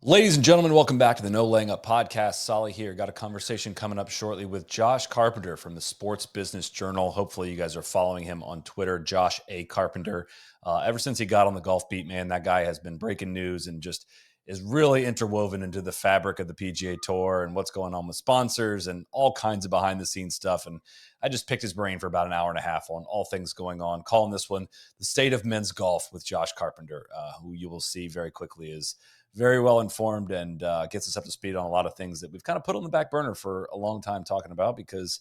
Ladies and gentlemen, welcome back to the No Laying Up podcast. Solly here. Got a conversation coming up shortly with Josh Carpenter from the Sports Business Journal. Hopefully you guys are following him on Twitter, Josh A. Carpenter. Ever since he got on the golf beat, man, that guy has been breaking news and just is really interwoven into the fabric of the PGA Tour and what's going on with sponsors and all kinds of behind the scenes stuff. And I just picked his brain for about an hour and a half on all things going on, calling this one The State of Men's Golf with Josh Carpenter, who you will see very quickly is very well informed and gets us up to speed on a lot of things that we've kind of put on the back burner for a long time talking about because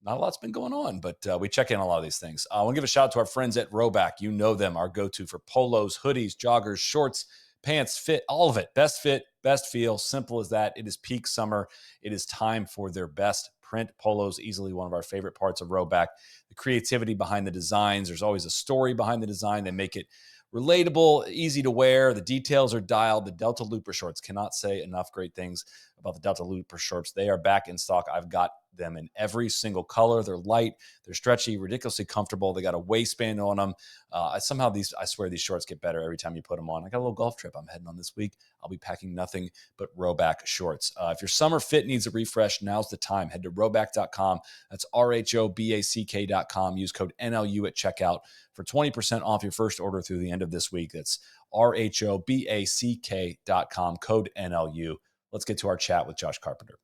not a lot's been going on, but we check in on a lot of these things. I want to give a shout out to our friends at Rhoback. You know them, our go-to for polos, hoodies, joggers, shorts, pants, fit, all of it. Best fit, best feel, simple as that. It is peak summer. It is time for their best print polos, easily one of our favorite parts of Rhoback. The creativity behind the designs. There's always a story behind the design. They make it relatable, easy to wear. The details are dialed. The Delta Looper shorts, cannot say enough great things about the Delta Looper shorts. They are back in stock. I've got them in every single color. They're light, they're stretchy, ridiculously comfortable. They got a waistband on them. I swear these shorts get better every time you put them on. I got a little golf trip I'm heading on this week. I'll be packing nothing but Rhoback shorts. If your summer fit needs a refresh, now's the time. Head to rhoback.com. That's RHOBACK.com. Use code NLU at checkout for 20% off your first order through the end of this week. That's RHOBACK.com, code NLU. Let's get to our chat with Josh Carpenter.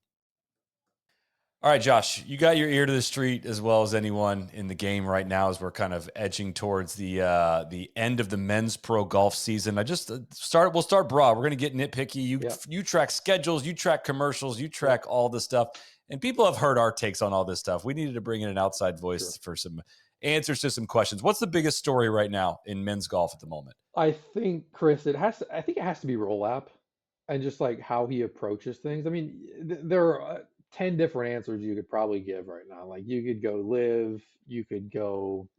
All right, Josh, you got your ear to the street as well as anyone in the game right now as we're kind of edging towards the end of the men's pro golf season. We'll start broad. We're going to get nitpicky. You track schedules, you track commercials, you track all this stuff. And people have heard our takes on all this stuff. We needed to bring in an outside voice for some answers to some questions. What's the biggest story right now in men's golf at the moment? I think, Chris, I think it has to be Roll-Up and just like how he approaches things. I mean, there are 10 different answers you could probably give right now. Like you could go Liv, you could go,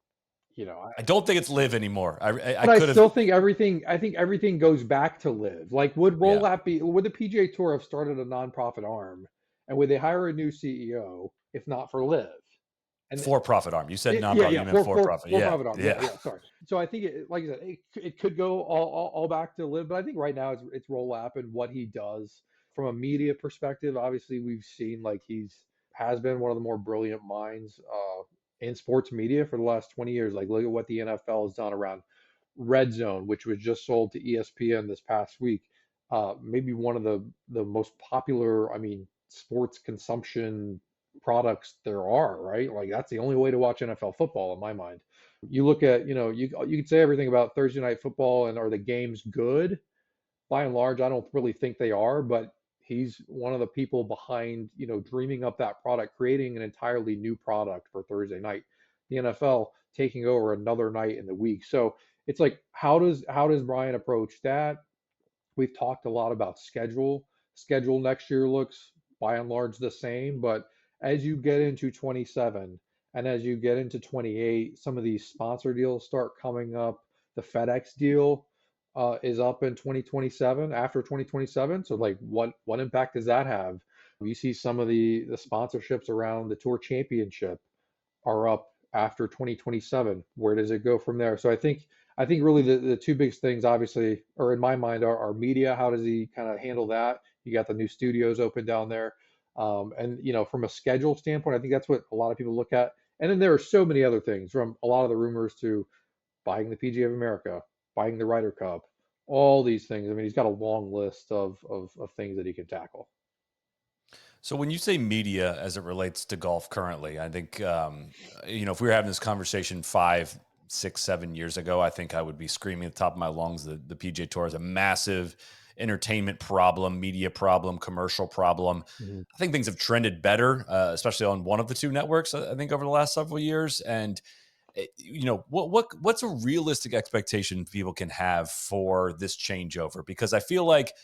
I don't think it's Liv anymore. I but I could have. still think everything goes back to Liv. Like would Yeah. would the PGA Tour have started a nonprofit arm and would they hire a new CEO if not for Liv? And For-profit arm. You said yeah, nonprofit. yeah, You meant for-profit. for Yeah. profit arm. Yeah, yeah. Sorry. So I think, like I said, it could go all back to Liv, but I think right now it's Roll-Up and what he does from a media perspective. Obviously, we've seen like has been one of the more brilliant minds in sports media for the last 20 years. Like look at what the NFL has done around Red Zone, which was just sold to ESPN this past week. Maybe one of the most popular, I mean, sports consumption products there are, right? Like that's the only way to watch NFL football in my mind. You look at, you could say everything about Thursday night football and are the games good? By and large, I don't really think they are, but he's one of the people behind, dreaming up that product, creating an entirely new product for Thursday night. The NFL taking over another night in the week. So it's like, how does Brian approach that? We've talked a lot about schedule. Schedule next year looks by and large the same, but as you get into 27 and as you get into 28, some of these sponsor deals start coming up. The FedEx deal is up in 2027, after 2027. So like what impact does that have? You see some of the sponsorships around the Tour Championship are up after 2027. Where does it go from there? So I think really the two biggest things, obviously, or in my mind, are media. How does he kind of handle that? You got the new studios open down there. And from a schedule standpoint, I think that's what a lot of people look at. And then there are so many other things, from a lot of the rumors to buying the PGA of America, buying the Ryder Cup, all these things. I mean, he's got a long list of things that he can tackle. So when you say media as it relates to golf currently, I think, if we were having this conversation 5, 6, 7 years ago, I think I would be screaming at the top of my lungs that the PGA Tour is a massive entertainment problem, media problem, commercial problem. Mhm. I think things have trended better, especially on one of the two networks, I think, over the last several years. And, what's a realistic expectation people can have for this changeover? Because I feel like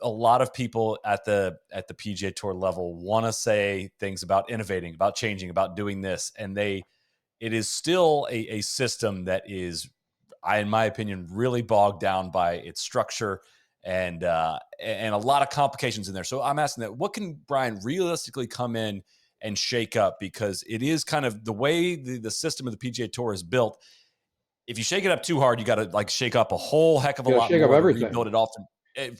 a lot of people at the PGA Tour level want to say things about innovating, about changing, about doing this, and it is still a system that is, in my opinion, really bogged down by its structure and a lot of complications in there. So I'm asking that, what can Brian realistically come in and shake up? Because it is kind of the way the system of the PGA Tour is built. If you shake it up too hard, you got to like shake up a whole heck of a You got to lot shake up more to everything. rebuild it often.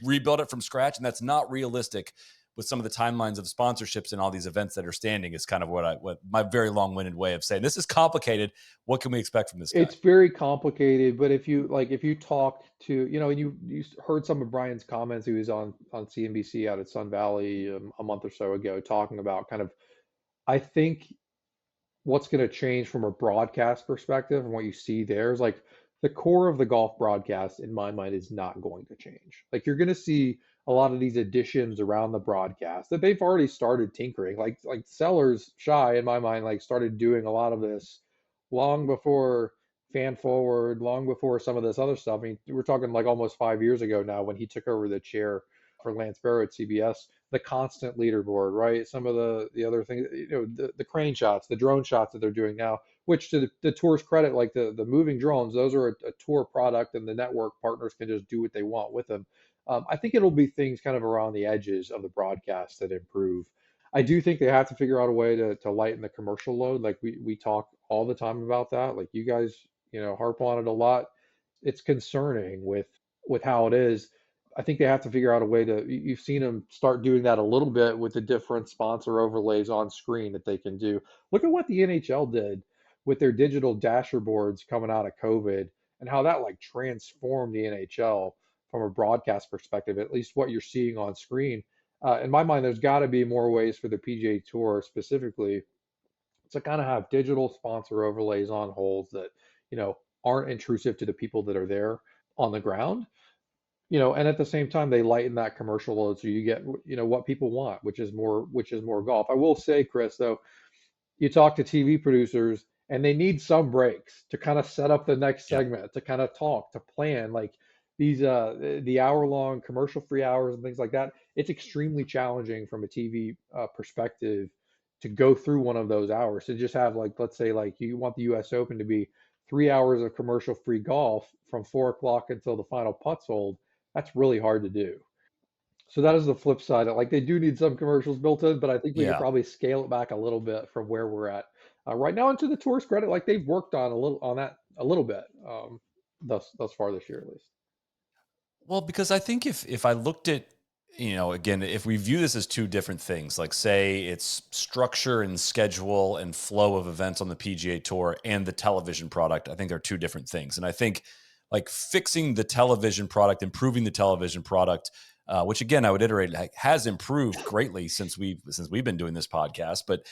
rebuild it from scratch, and that's not realistic with some of the timelines of sponsorships and all these events that are standing. Is kind of what my very long-winded way of saying this is complicated. What can we expect from this guy? It's very complicated, but if you talk to, and you heard some of Brian's comments, he was on CNBC out at Sun Valley a month or so ago talking about kind of, I think what's going to change from a broadcast perspective and what you see there is like the core of the golf broadcast in my mind is not going to change. Like you're going to see a lot of these additions around the broadcast that they've already started tinkering. Like Sellers Shy in my mind like started doing a lot of this long before Fan Forward, long before some of this other stuff. I mean, we're talking like almost 5 years ago now when he took over the chair for Lance Barrow at CBS, the constant leaderboard, right? Some of the other things, the crane shots, the drone shots that they're doing now, which to the tour's credit, like the moving drones, those are a tour product, and the network partners can just do what they want with them. I think it'll be things kind of around the edges of the broadcast that improve. I do think they have to figure out a way to lighten the commercial load. Like we talk all the time about that. Like you guys, harp on it a lot. It's concerning with how it is. I think they have to figure out a way to. You've seen them start doing that a little bit with the different sponsor overlays on screen that they can do. Look at what the NHL did with their digital dasher boards coming out of COVID and how that like transformed the NHL from a broadcast perspective, at least what you're seeing on screen. In my mind, there's got to be more ways for the PGA Tour specifically to kind of have digital sponsor overlays on holes that, aren't intrusive to the people that are there on the ground, and at the same time they lighten that commercial load so you get, what people want, which is more golf. I will say, Chris, though, you talk to TV producers and they need some breaks to kind of set up the next Yeah. segment, to kind of talk, to plan like these the hour long commercial free hours and things like that. It's extremely challenging from a TV perspective to go through one of those hours to just have like, let's say like you want the US Open to be 3 hours of commercial free golf from 4 o'clock until the final putts hold. That's really hard to do. So that is the flip side. Like they do need some commercials built in, but I think we could Yeah. probably scale it back a little bit from where we're at right now. And to the tour's credit, like they've worked on a little on that a little bit, thus far this year at least. Well, because I think if I looked at, again, if we view this as two different things, like say it's structure and schedule and flow of events on the PGA Tour and the television product, I think they're two different things. And I think like fixing the television product, improving the television product, which again I would iterate like, has improved greatly since we've been doing this podcast. But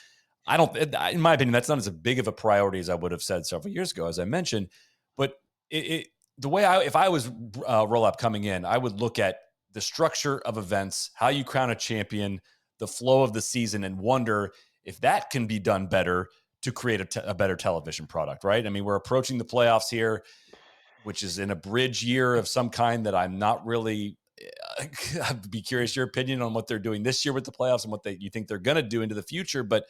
I don't, in my opinion, that's not as big of a priority as I would have said several years ago, as I mentioned. But it the way if I was roll up coming in, I would look at the structure of events, how you crown a champion, the flow of the season, and wonder if that can be done better to create a better television product, right? I mean, we're approaching the playoffs here, which is in a bridge year of some kind that I'm not really. I'd be curious your opinion on what they're doing this year with the playoffs and what you think they're going to do into the future. But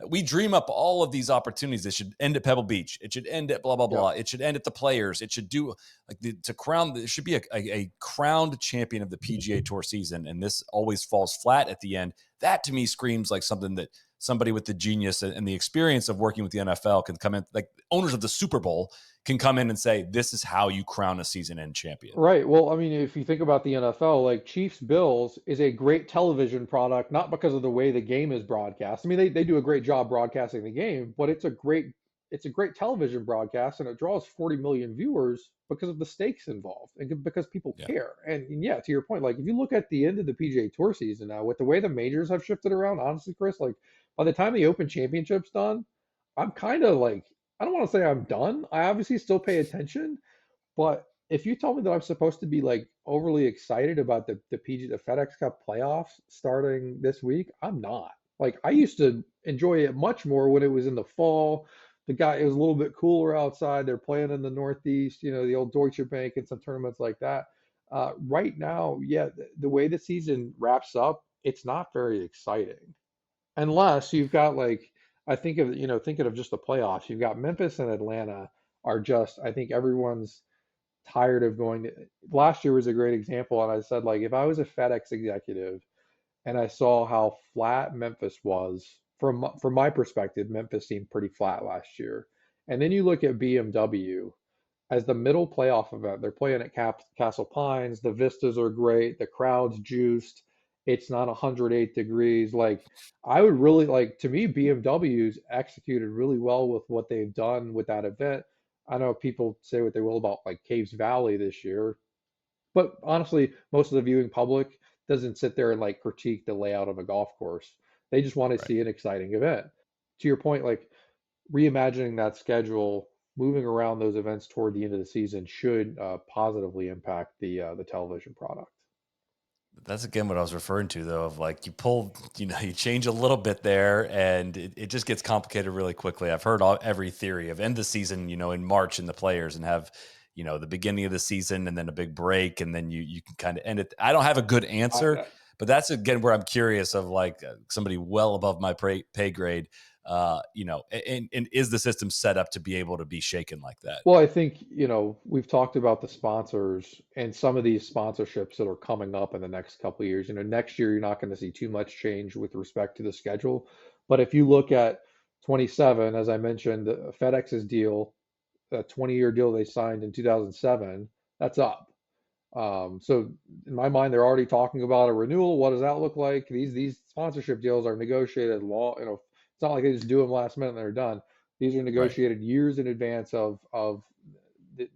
we dream up all of these opportunities. It should end at Pebble Beach. It should end at blah, blah, Yeah. blah. It should end at the Players. It should do like to crown. There should be a crowned champion of the PGA Tour season. And this always falls flat at the end. That to me screams like something that somebody with the genius and the experience of working with the NFL can come in, like owners of the Super Bowl can come in and say, this is how you crown a season end champion. Right. Well, I mean, if you think about the NFL, like Chiefs Bills is a great television product, not because of the way the game is broadcast. I mean, they do a great job broadcasting the game, but it's a great television broadcast and it draws 40 million viewers because of the stakes involved and because people Yeah. care. And yeah, to your point, like if you look at the end of the PGA Tour season now, with the way the majors have shifted around, honestly, Chris, like by the time the Open Championship's done, I'm kind of like, I don't want to say I'm done. I obviously still pay attention, but if you told me that I'm supposed to be like overly excited about the FedEx Cup playoffs starting this week, I'm not. Like I used to enjoy it much more when it was in the fall. It was a little bit cooler outside. They're playing in the Northeast, the old Deutsche Bank and some tournaments like that. Right now, yeah, the way the season wraps up, it's not very exciting unless you've got like thinking of just the playoffs. You've got Memphis and Atlanta are just, I think everyone's tired of going to. Last year was a great example, and I said like if I was a FedEx executive and I saw how flat Memphis was from my perspective, Memphis seemed pretty flat last year. And then you look at BMW, as the middle playoff event. They're playing at Castle Pines. The vistas are great. The crowd's juiced. It's not 108 degrees. Like, I would really like, to me, BMW's executed really well with what they've done with that event. I know people say what they will about like Caves Valley this year, but honestly, most of the viewing public doesn't sit there and like critique the layout of a golf course. They just want to Right. see an exciting event. To your point, like reimagining that schedule, moving around those events toward the end of the season should positively impact the television product. That's again what I was referring to, though, of like you change a little bit there and it just gets complicated really quickly. I've heard every theory of end the season, in March in the players and have, the beginning of the season and then a big break and then you can kind of end it. I don't have a good answer, I, but that's again where I'm curious of like somebody well above my pay grade, and is the system set up to be able to be shaken like that? Well, I think, we've talked about the sponsors and some of these sponsorships that are coming up in the next couple of years. Next year, you're not going to see too much change with respect to the schedule. But if you look at 27, as I mentioned, FedEx's deal, a 20-year deal they signed in 2007, that's up. So in my mind, they're already talking about a renewal. What does that look like? These sponsorship deals are negotiated law. It's not like they just do them last minute and they're done. These are Right. negotiated years in advance of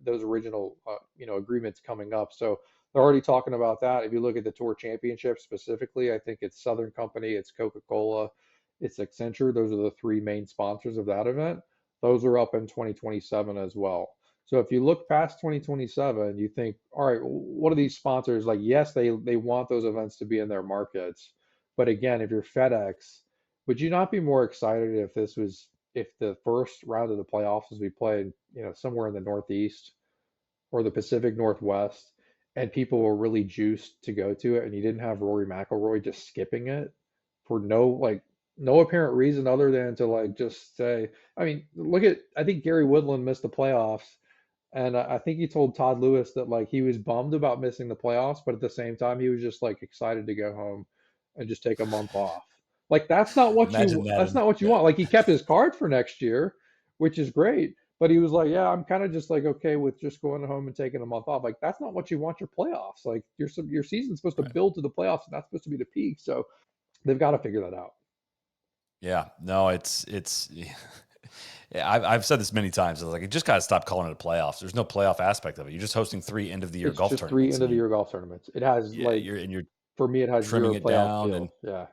those original agreements coming up. So they're already talking about that. If you look at the Tour Championship specifically, I think it's Southern Company, it's Coca-Cola, it's Accenture. Those are the three main sponsors of that event. Those are up in 2027 as well. So if you look past 2027, you think, all right, what are these sponsors like? Yes, they want those events to be in their markets, but again, if you're FedEx, would you not be more excited if the first round of the playoffs was be played, somewhere in the Northeast or the Pacific Northwest, and people were really juiced to go to it, and you didn't have Rory McIlroy just skipping it for no apparent reason other than to like just say, I mean, I think Gary Woodland missed the playoffs, and I think he told Todd Lewis that like he was bummed about missing the playoffs, but at the same time he was just like excited to go home and just take a month off. Like Imagine that. that's not what you Yeah. want. Like he kept his card for next year, which is great. But he was like, yeah, I'm kind of just like okay with just going home and taking a month off. Like that's not what you want your playoffs. Like your season's supposed to Right. build to the playoffs, and that's supposed to be the peak. So they've got to figure that out. Yeah, no, it's yeah, I've said this many times. I was like, you just got to stop calling it a playoffs. There's no playoff aspect of it. You're just hosting 3 end of the year It's golf just three tournaments, end of and the year golf tournaments. It has like you're for me, it has trimming zero it playoff down. And feel. Yeah.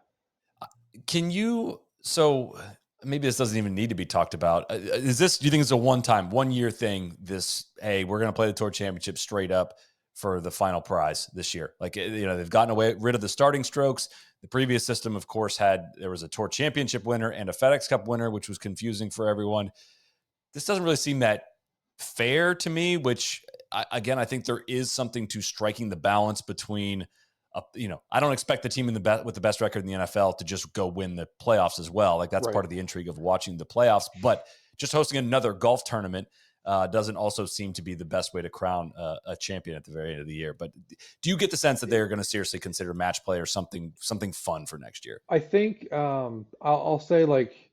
can you? So maybe this doesn't even need to be talked about. Is this? Do you think it's a 1 year thing? This, hey, we're going to play the tour championship straight up for the final prize this year. Like they've gotten rid of the starting strokes. The previous system, of course, there was a tour championship winner and a FedEx Cup winner, which was confusing for everyone. This doesn't really seem that fair to me, which again, I think there is something to striking the balance between, I don't expect the team with the best record in the NFL to just go win the playoffs as well. Like that's Right. part of the intrigue of watching the playoffs, but just hosting another golf tournament doesn't also seem to be the best way to crown a champion at the very end of the year. But do you get the sense that they're going to seriously consider match play or something fun for next year? I think I'll say like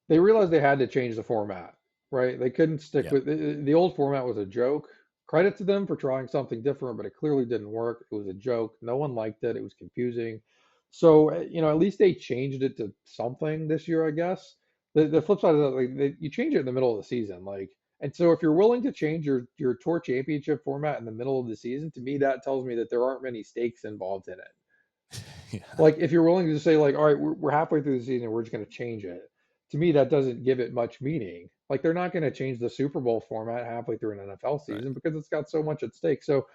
they realized they had to change the format, right? They couldn't stick Yeah. with the old format was a joke. Credit to them for trying something different, but it clearly didn't work. It was a joke. No one liked it. It was confusing. So, at least they changed it to something this year, I guess. The flip side of that, like you change it in the middle of the season, like, and so if you're willing to change your tour championship format in the middle of the season, to me that tells me that there aren't many stakes involved in it. Yeah. Like if you're willing to just say like, all right, we're halfway through the season, we're just going to change it. To me, that doesn't give it much meaning. Like they're not going to change the Super Bowl format halfway through an NFL Right. season because it's got so much at stake. So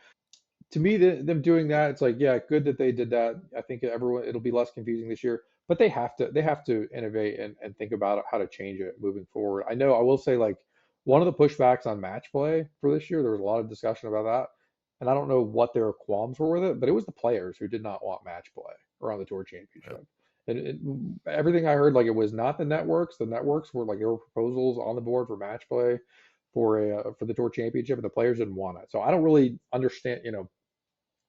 to me, them doing that, it's like, yeah, good that they did that. I think it'll be less confusing this year, but they have to innovate and think about how to change it moving forward. I will say like one of the pushbacks on match play for this year, there was a lot of discussion about that, and I don't know what their qualms were with it, but it was the players who did not want match play around the Tour Right. Championship. Everything I heard, like it was not the networks. The networks were like there were proposals on the board for match play for the Tour Championship, and the players didn't want it. So I don't really understand.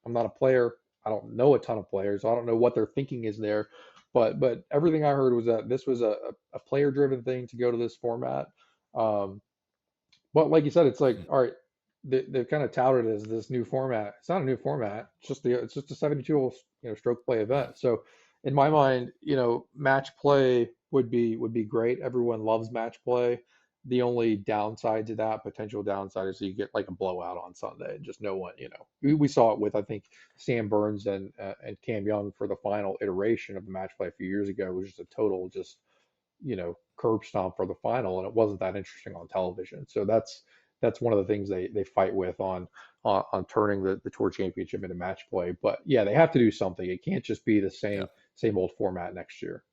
I'm not a player. I don't know a ton of players. So I don't know what their thinking is there. But everything I heard was that this was a player driven thing to go to this format. Um, But like you said, it's like, Hmm. all right, they've kind of touted it as this new format. It's not a new format. It's just a 72 hole, stroke play event. So in my mind, match play would be great. Everyone loves match play. The only downside to that, potential downside, is you get like a blowout on Sunday and just no one, we saw it with, I think, Sam Burns and Cam Young for the final iteration of the match play a few years ago. It was just a total just curb stomp for the final, and it wasn't that interesting on television. So that's one of the things they fight with on turning the tour championship into match play. But yeah, they have to do something. It can't just be the Yeah. same old format next year.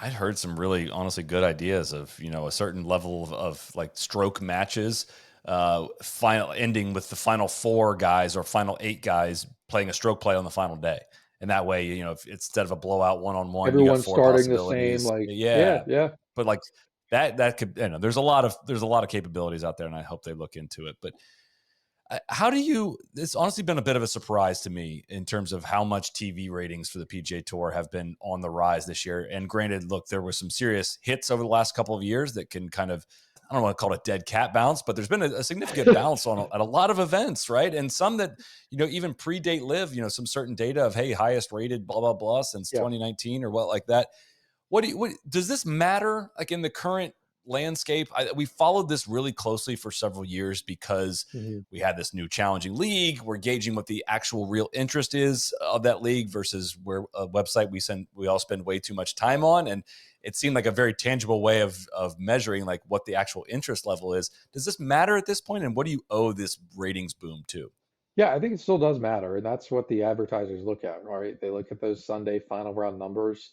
I'd heard some really honestly good ideas of, a certain level of like stroke matches, final ending with the final four guys or final eight guys playing a stroke play on the final day. And that way, if instead of a blowout one-on-one, you got Everyone's four starting the same, possibilities. like, yeah, Yeah. yeah. But like that could, there's a lot of capabilities out there, and I hope they look into it. But how do you? It's honestly been a bit of a surprise to me in terms of how much TV ratings for the PGA Tour have been on the rise this year. And granted, look, there was some serious hits over the last couple of years that can kind of, I don't want to call it a dead cat bounce, but there's been a significant bounce at a lot of events, right? And some that even predate Liv, some certain data of, hey, highest rated blah blah blah since Yeah. 2019 or what like that. What does this matter like in the current landscape? We followed this really closely for several years because Mhm. we had this new challenging league. We're gauging what the actual real interest is of that league versus where a website we all spend way too much time on. And it seemed like a very tangible way of measuring like what the actual interest level is. Does this matter at this point? And what do you owe this ratings boom to? Yeah, I think it still does matter, and that's what the advertisers look at, right? They look at those Sunday final round numbers.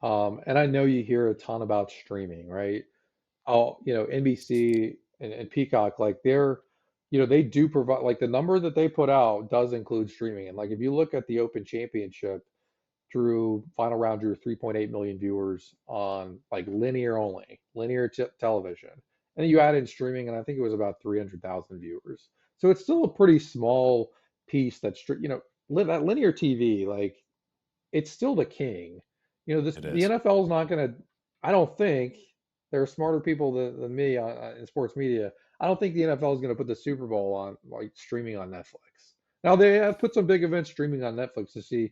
And I know you hear a ton about streaming, right? NBC and Peacock, like they do provide, like, the number that they put out does include streaming. And like if you look at the Open Championship, final round drew 3.8 million viewers on like linear television. And then you add in streaming, and I think it was about 300,000 viewers. So it's still a pretty small piece that linear TV, like, it's still the king. It The is. NFL is not going to. I don't think there are smarter people than me in sports media. I don't think the NFL is going to put the Super Bowl on like streaming on Netflix. Now they have put some big events streaming on Netflix to see,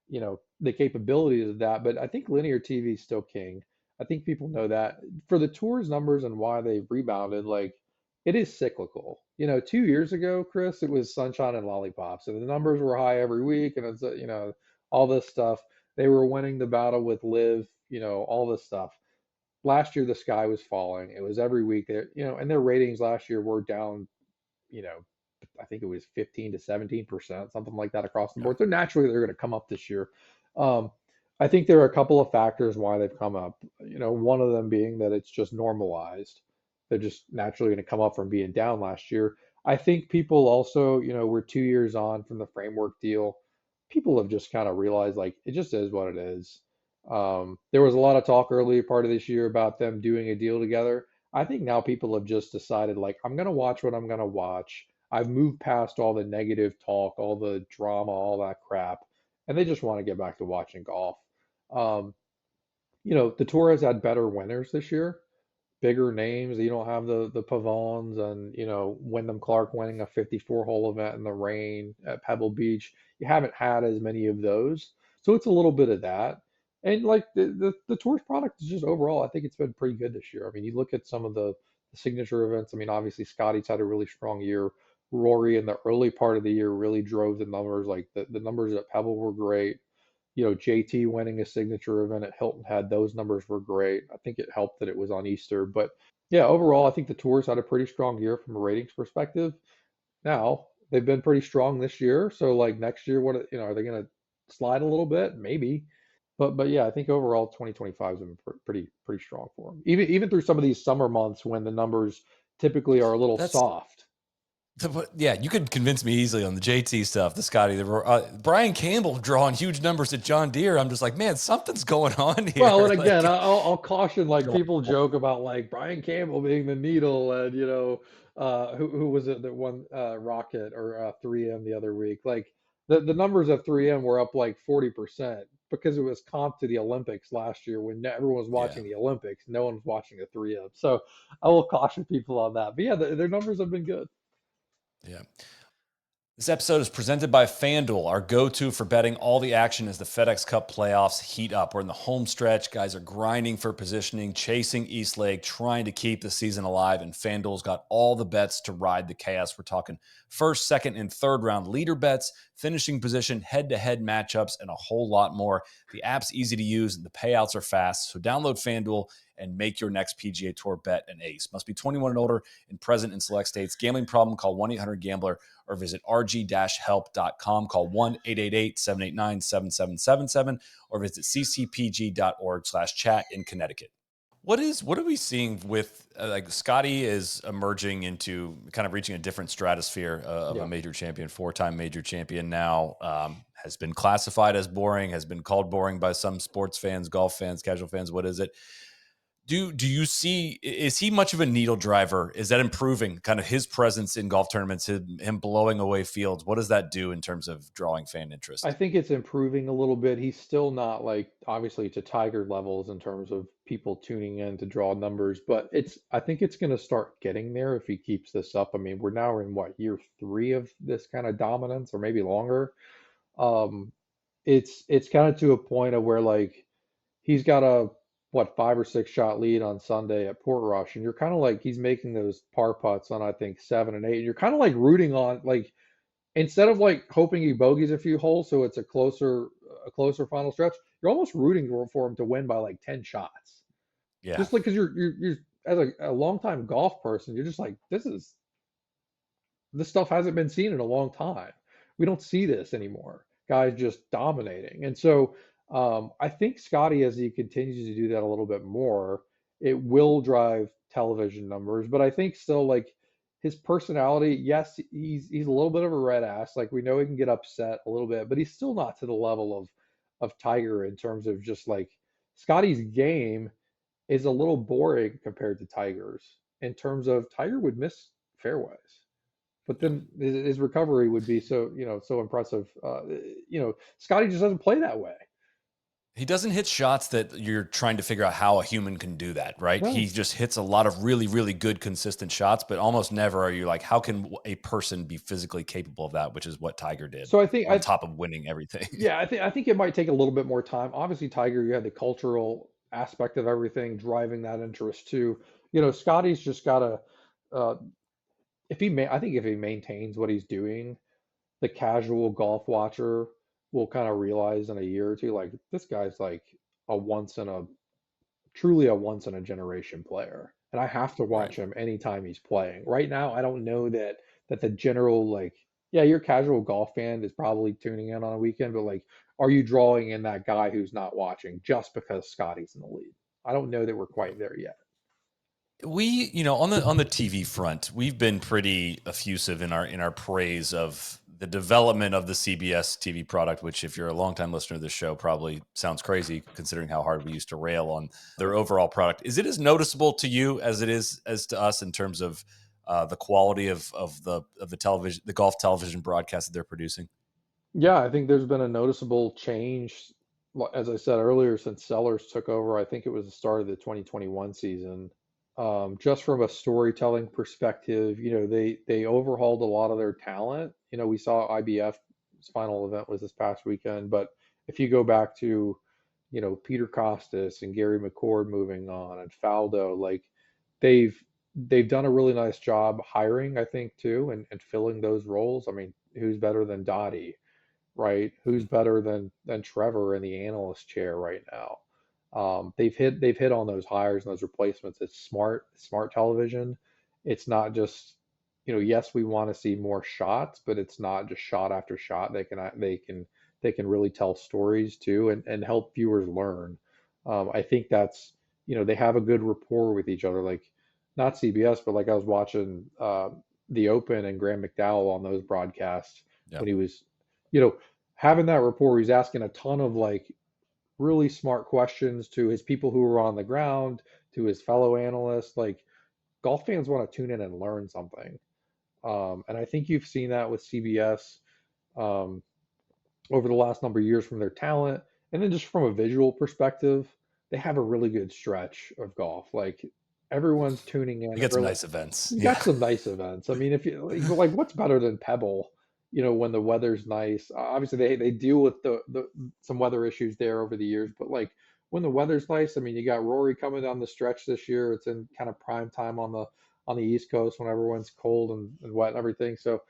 the capabilities of that. But I think linear TV is still king. I think people know that. For the tour's numbers and why they've rebounded, like, it is cyclical. 2 years ago, Chris, it was sunshine and lollipops, and the numbers were high every week, and it's all this stuff. They were winning the battle with Liv, all this stuff. Last year, the sky was falling. It was every week there, and their ratings last year were down, you know, I think it was 15 to 17%, something like that across the Yeah. board. So naturally, they're going to come up this year. Um, I think there are a couple of factors why they've come up. One of them being that it's just normalized. They're just naturally going to come up from being down last year. I think people also, we're 2 years on from the framework deal. People have just kind of realized, like, it just is what it is. There was a lot of talk early part of this year about them doing a deal together. I think now people have just decided, like, I'm going to watch what I'm going to watch. I've moved past all the negative talk, all the drama, all that crap, and they just want to get back to watching golf. Um, the tour has had better winners this year, bigger names. You don't have the Pavons and Wyndham Clark winning a 54 hole event in the rain at Pebble Beach. You haven't had as many of those, so it's a little bit of that. And like the tour's product is just overall, I think it's been pretty good this year. I mean, you look at some of the signature events. I mean, obviously Scotty's had a really strong year. Rory in the early part of the year really drove the numbers. Like the numbers at Pebble were great. JT winning a signature event at Hilton Head, those numbers were great. I think it helped that it was on Easter. But yeah, overall, I think the tour's had a pretty strong year from a ratings perspective. Now, they've been pretty strong this year. So like next year, are they going to slide a little bit? Maybe. But yeah, I think overall 2025 has been pretty strong for them. Even through some of these summer months when the numbers typically are a little That's soft. Yeah, you could convince me easily on the JT stuff, the Scotty, Brian Campbell drawing huge numbers at John Deere. I'm just like, man, something's going on Well, here. and again, Like, I'll caution, like, people joke about like Brian Campbell being the needle, and who was it that won Rocket or 3M the other week? Like the numbers of 3M were up like 40%. because it was comp to the Olympics last year when everyone was Yeah. watching the Olympics, no one was watching the 3M. So I will caution people on that. But yeah, their numbers have been good. Yeah. This episode is presented by FanDuel, our go-to for betting all the action as the FedEx Cup playoffs heat up. We're in the home stretch. Guys are grinding for positioning, chasing East Lake, trying to keep the season alive, and FanDuel's got all the bets to ride the chaos. We're talking first, second, and third round leader bets, finishing position, head-to-head matchups, and a whole lot more. The app's easy to use, and the payouts are fast, so download FanDuel and make your next PGA Tour bet an ace. Must be 21 and older and present in select states. Gambling problem? Call 1-800-GAMBLER or visit rg-help.com. Call 1-888-789-7777 or visit ccpg.org/chat in Connecticut. What are we seeing with like Scotty is emerging into kind of reaching a different stratosphere of Yeah. a major champion, 4-time major champion now, has been classified as boring, has been called boring by some sports fans, golf fans, casual fans. What is it? Do you see, is he much of a needle driver? Is that improving kind of his presence in golf tournaments, him blowing away fields? What does that do in terms of drawing fan I interest? think it's improving a little bit. He's still not like obviously to Tiger levels in terms of people tuning in to draw numbers, but I think it's going to start getting there if he keeps this up. I mean, we're now in what, year 3 of this kind of dominance or maybe longer. Um, it's kind of to a point of where like he's got a what 5 or 6 shot lead on Sunday at Portrush, and you're kind of like he's making those par putts on I think 7 and 8, and you're kind of like rooting on like instead of like hoping he bogeys a few holes so it's a closer final stretch, you're almost rooting for him to win by like 10 shots. Yeah. Just like because you're as a longtime golf person, you're just like this stuff hasn't been seen in a long time. We don't see this anymore. Guys just dominating. And so I think Scotty, as he continues to do that a little bit more, it will drive television numbers. But I think still like his personality, yes, he's a little bit of a red ass. Like we know he can get upset a little bit, but he's still not to the level of Tiger in terms of just like Scotty's game is a little boring compared to Tiger's in terms of Tiger would miss fairways. But Yeah. then his recovery would be so, so impressive. Scotty just doesn't play that way. He doesn't hit shots that you're trying to figure out how a human can do that, right? He No. just hits a lot of really, really good, consistent shots, but almost never are you like, how can a person be physically capable of that, which is what Tiger did So I think on top of winning everything. yeah, I think it might take a little bit more time. Obviously, Tiger, you had the cultural aspect of everything driving that interest too. Scotty's just gotta uh I think if he maintains what he's doing, the casual golf watcher will kind of realize in a year or two, like this guy's like a once in a truly a once in a generation player, and I have to Right. watch him anytime he's playing. Right now, I don't know that the general like, yeah, your casual golf fan is probably tuning in on a weekend, but like, are you drawing in that guy who's not watching just because Scotty's in the lead? I don't know that we're quite there yet. We, on the TV front, we've been pretty effusive in our praise of the development of the CBS TV product, which if you're a longtime listener to this show, probably sounds crazy considering how hard we used to rail on their overall product. Is it as noticeable to you as it is as to us in terms of the quality of the television, the golf television broadcast that they're producing? Yeah, I think there's been a noticeable change, as I said earlier, since Sellers took over. I think it was the start of the 2021 season. Just from a storytelling perspective, they overhauled a lot of their talent. We saw IBF's final event was this past weekend, but if you go back to, Peter Costas and Gary McCord moving on and Faldo, like they've they've done a really nice job hiring, I think, too, and filling those roles. I mean, who's better than Dottie? Right? Who's better than Trevor in the analyst chair right now? They've hit on those hires and those replacements. It's smart television. It's not just, yes, we want to see more shots, but it's not just shot after shot. They can really tell stories too and help viewers learn. I think that's, they have a good rapport with each other. Like not CBS, but like I was watching the Open and Graham McDowell on those broadcasts Yeah. when he was, you know, having that rapport. He's asking a ton of like really smart questions to his people who are on the ground, to his fellow analysts. Like golf fans want to tune in and learn something. And I think you've seen that with CBS um, over the last number of years from their talent And then just from a visual perspective, they have a really good stretch of golf. Like everyone's tuning in We get some early. nice events. You Yeah. got some nice events. I mean, if you like what's better than Pebble, when the weather's nice. Obviously they deal with the some weather issues there over the years, but like when the weather's nice, I mean, you got Rory coming down the stretch this year. It's in kind of prime time on the East Coast when everyone's cold and wet and everything. So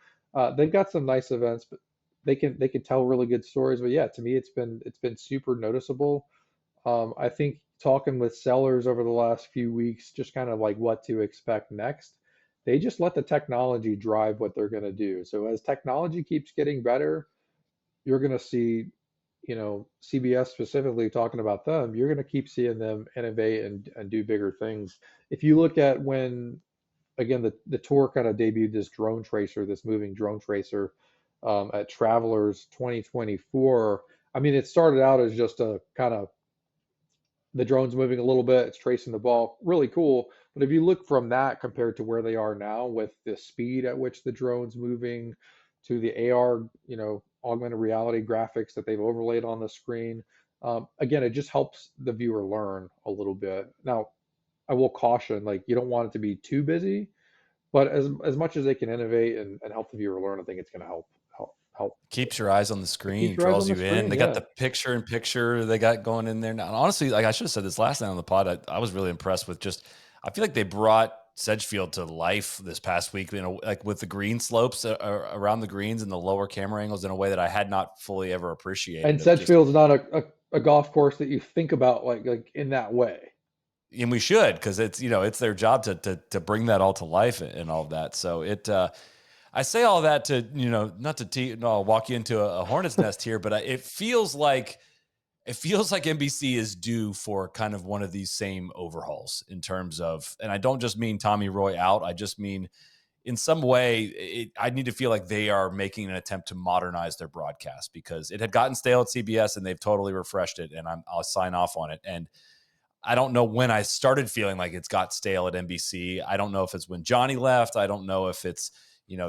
they've got some nice events, but they can tell really good stories. But yeah, to me, it's been super noticeable. I think talking with sellers over the last few weeks, just kind of like what to expect next, they just let the technology drive what they're going to do. So as technology keeps getting better, you're going to see, CBS specifically talking about them, you're going to keep seeing them innovate and do bigger things. If you look at when, again, the tour kind of debuted this drone tracer, this moving drone tracer at Travelers 2024. I mean, it started out as just a kind of the drone's moving a little bit, it's tracing the ball, really cool. But if you look from that compared to where they are now with the speed at which the drone's moving to the AR, augmented reality graphics that they've overlaid on the screen, again, it just helps the viewer learn a little bit. Now, I will caution, like you don't want it to be too busy, but as much as they can innovate and help the viewer learn, I think it's going to help. Keeps your eyes on the It keeps screen, your eyes draws on the you in. screen, They got yeah. the picture in picture they got going in there now. And honestly, like I should have said this last night on the pod, I was really impressed with just, I feel like they brought Sedgefield to life this past week, like with the green slopes around the greens and the lower camera angles in a way that I had not fully ever appreciated And of just, Sedgefield's not a golf course that you think about like in that way. and we should, cause it's, it's their job to bring that all to life and all of that. So I say all that to, not to no, walk you into a hornet's nest here, but it feels like NBC is due for kind of one of these same overhauls in terms of, and I don't just mean Tommy Roy out. I just mean in some way, I need to feel like they are making an attempt to modernize their broadcast because it had gotten stale at CBS and they've totally refreshed it. And I'll sign off on it. And I don't know when I started feeling like it's got stale at NBC. I don't know if it's when Johnny left. I don't know if it's,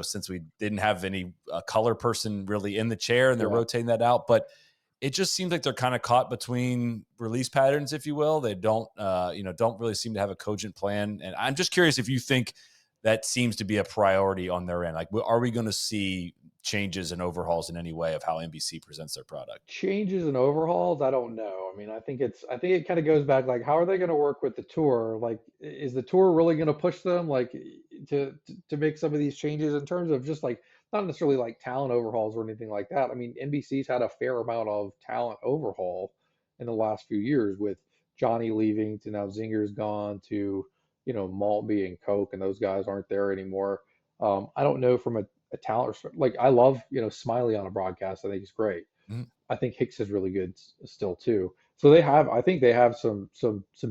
since we didn't have any color person really in the chair and they're Yeah. rotating that out. But it just seems like they're kind of caught between release patterns, if you will. They don't really seem to have a cogent plan. And I'm just curious if you think that seems to be a priority on their end. Like, are we going to see changes and overhauls in any way of how NBC presents their product? Changes and overhauls, I don't know. I mean, I think it kind of goes back like how are they going to work with the tour? Like is the tour really going to push them like to make some of these changes in terms of just like not necessarily like talent overhauls or anything like that. I mean, NBC's had a fair amount of talent overhaul in the last few years with Johnny leaving to now Zinger's gone to, Maltby and Coke and those guys aren't there anymore. I don't know from a talent like I love, Smiley on a broadcast. I think he's great. Mhm. I think Hicks is really good still too. So I think they have some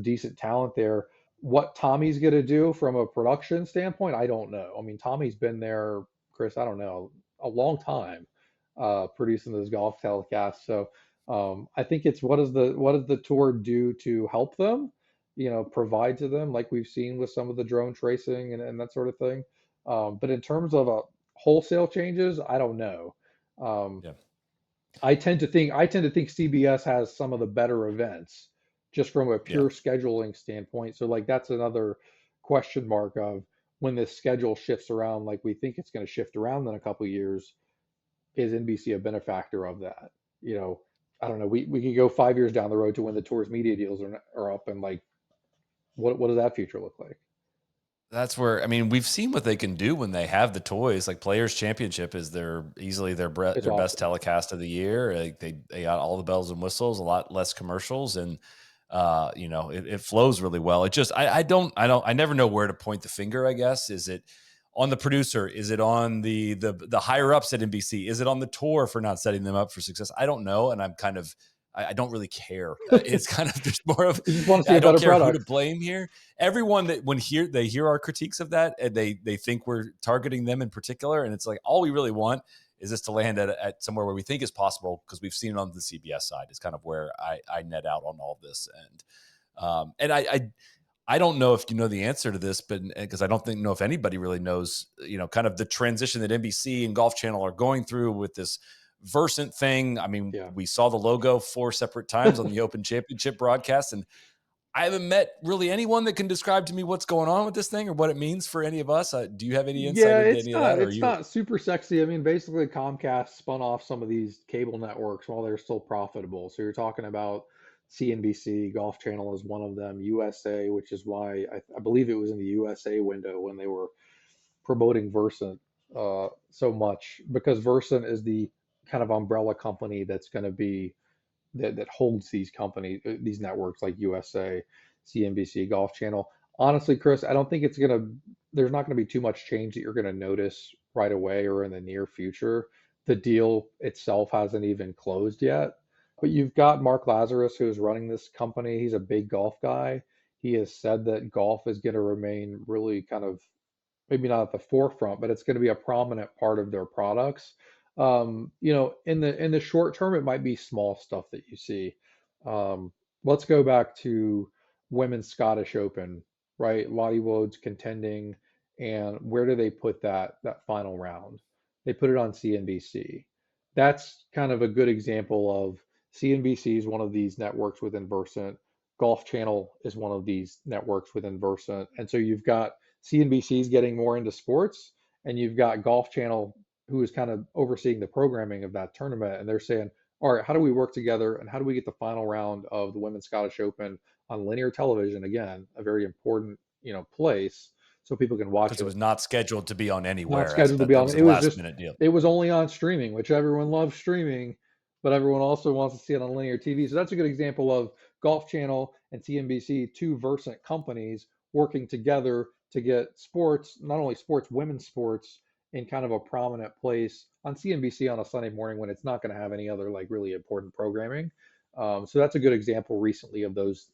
decent talent there. What Tommy's going to do from a production standpoint, I don't know. I mean, Tommy's been there, Chris, I don't know, a long time producing those golf telecasts. So I think it's what does the tour do to help them, provide to them like we've seen with some of the drone tracing and that sort of thing. But in terms of wholesale changes, I don't know. Um, Yeah. I tend to think CBS has some of the better events just from a Yeah. pure scheduling standpoint. So like that's another question mark of when this schedule shifts around, like we think it's going to shift around in a couple of years, is NBC a benefactor of that? You know, I don't know. We could go 5 years down the road to when the tour's media deals are up and like what does that future look like? That's where, I mean, we've seen what they can do when they have the toys. Like Players Championship is easily It's their best awesome. telecast of the year. Like they got all the bells and whistles, a lot less commercials, and it flows really well. It just I never know where to point the finger. I guess is it on the producer? Is it on the higher ups at NBC? Is it on the tour for not setting them up for success? I don't know, and I'm kind of I don't really care. It's kind of just more of You just want to see I a don't better care who to product. blame here. Everyone that they hear our critiques of that and they think we're targeting them in particular, and it's like all we really want is this to land at somewhere where we think is possible because we've seen it on the CBS side is kind of where I net out on all this. And I don't know if you know the answer to this, but because I don't know if anybody really knows, kind of the transition that NBC and Golf Channel are going through with this Versant thing. I mean, Yeah. we saw the logo 4 separate times on the Open Championship broadcast, and I haven't met really anyone that can describe to me what's going on with this thing or what it means for any of us. Do you have any insight Yeah, into any of that, or are it's you? not super sexy. I mean, basically Comcast spun off some of these cable networks while they're still profitable. So you're talking about CNBC, Golf Channel is one of them, USA, which is why I believe it was in the USA window when they were promoting Versant so much, because Versant is the kind of umbrella company that's going to be that holds these companies, these networks like USA, CNBC, Golf Channel. Honestly, Chris, I don't think there's not going to be too much change that you're going to notice right away or in the near future. The deal itself hasn't even closed yet. But you've got Mark Lazarus, who is running this company. He's a big golf guy. He has said that golf is going to remain really kind of, maybe not at the forefront, but it's going to be a prominent part of their products. In the short term, it might be small stuff that you see. Um, let's go back to Women's Scottish Open, right? Lottie Wode's contending, and where do they put that final round? They put it on CNBC. That's kind of a good example of CNBC is one of these networks within Versant. Golf Channel is one of these networks within Versant, and so you've got CNBC's getting more into sports, and you've got Golf Channel, who is kind of overseeing the programming of that tournament, and they're saying, all right, how do we work together, and how do we get the final round of the Women's Scottish Open on linear television? Again, a very important place so people can watch Because it it. was not scheduled to be on Not anywhere, as scheduled to that be that on. was It a was last just, minute deal. it was only on streaming, which everyone loves streaming, but everyone also wants to see it on linear TV. So that's a good example of Golf Channel and CNBC, two Versant companies working together to get sports, not only sports, women's sports, in kind of a prominent place on CNBC on a Sunday morning when it's not going to have any other like really important programming. So that's a good example recently of those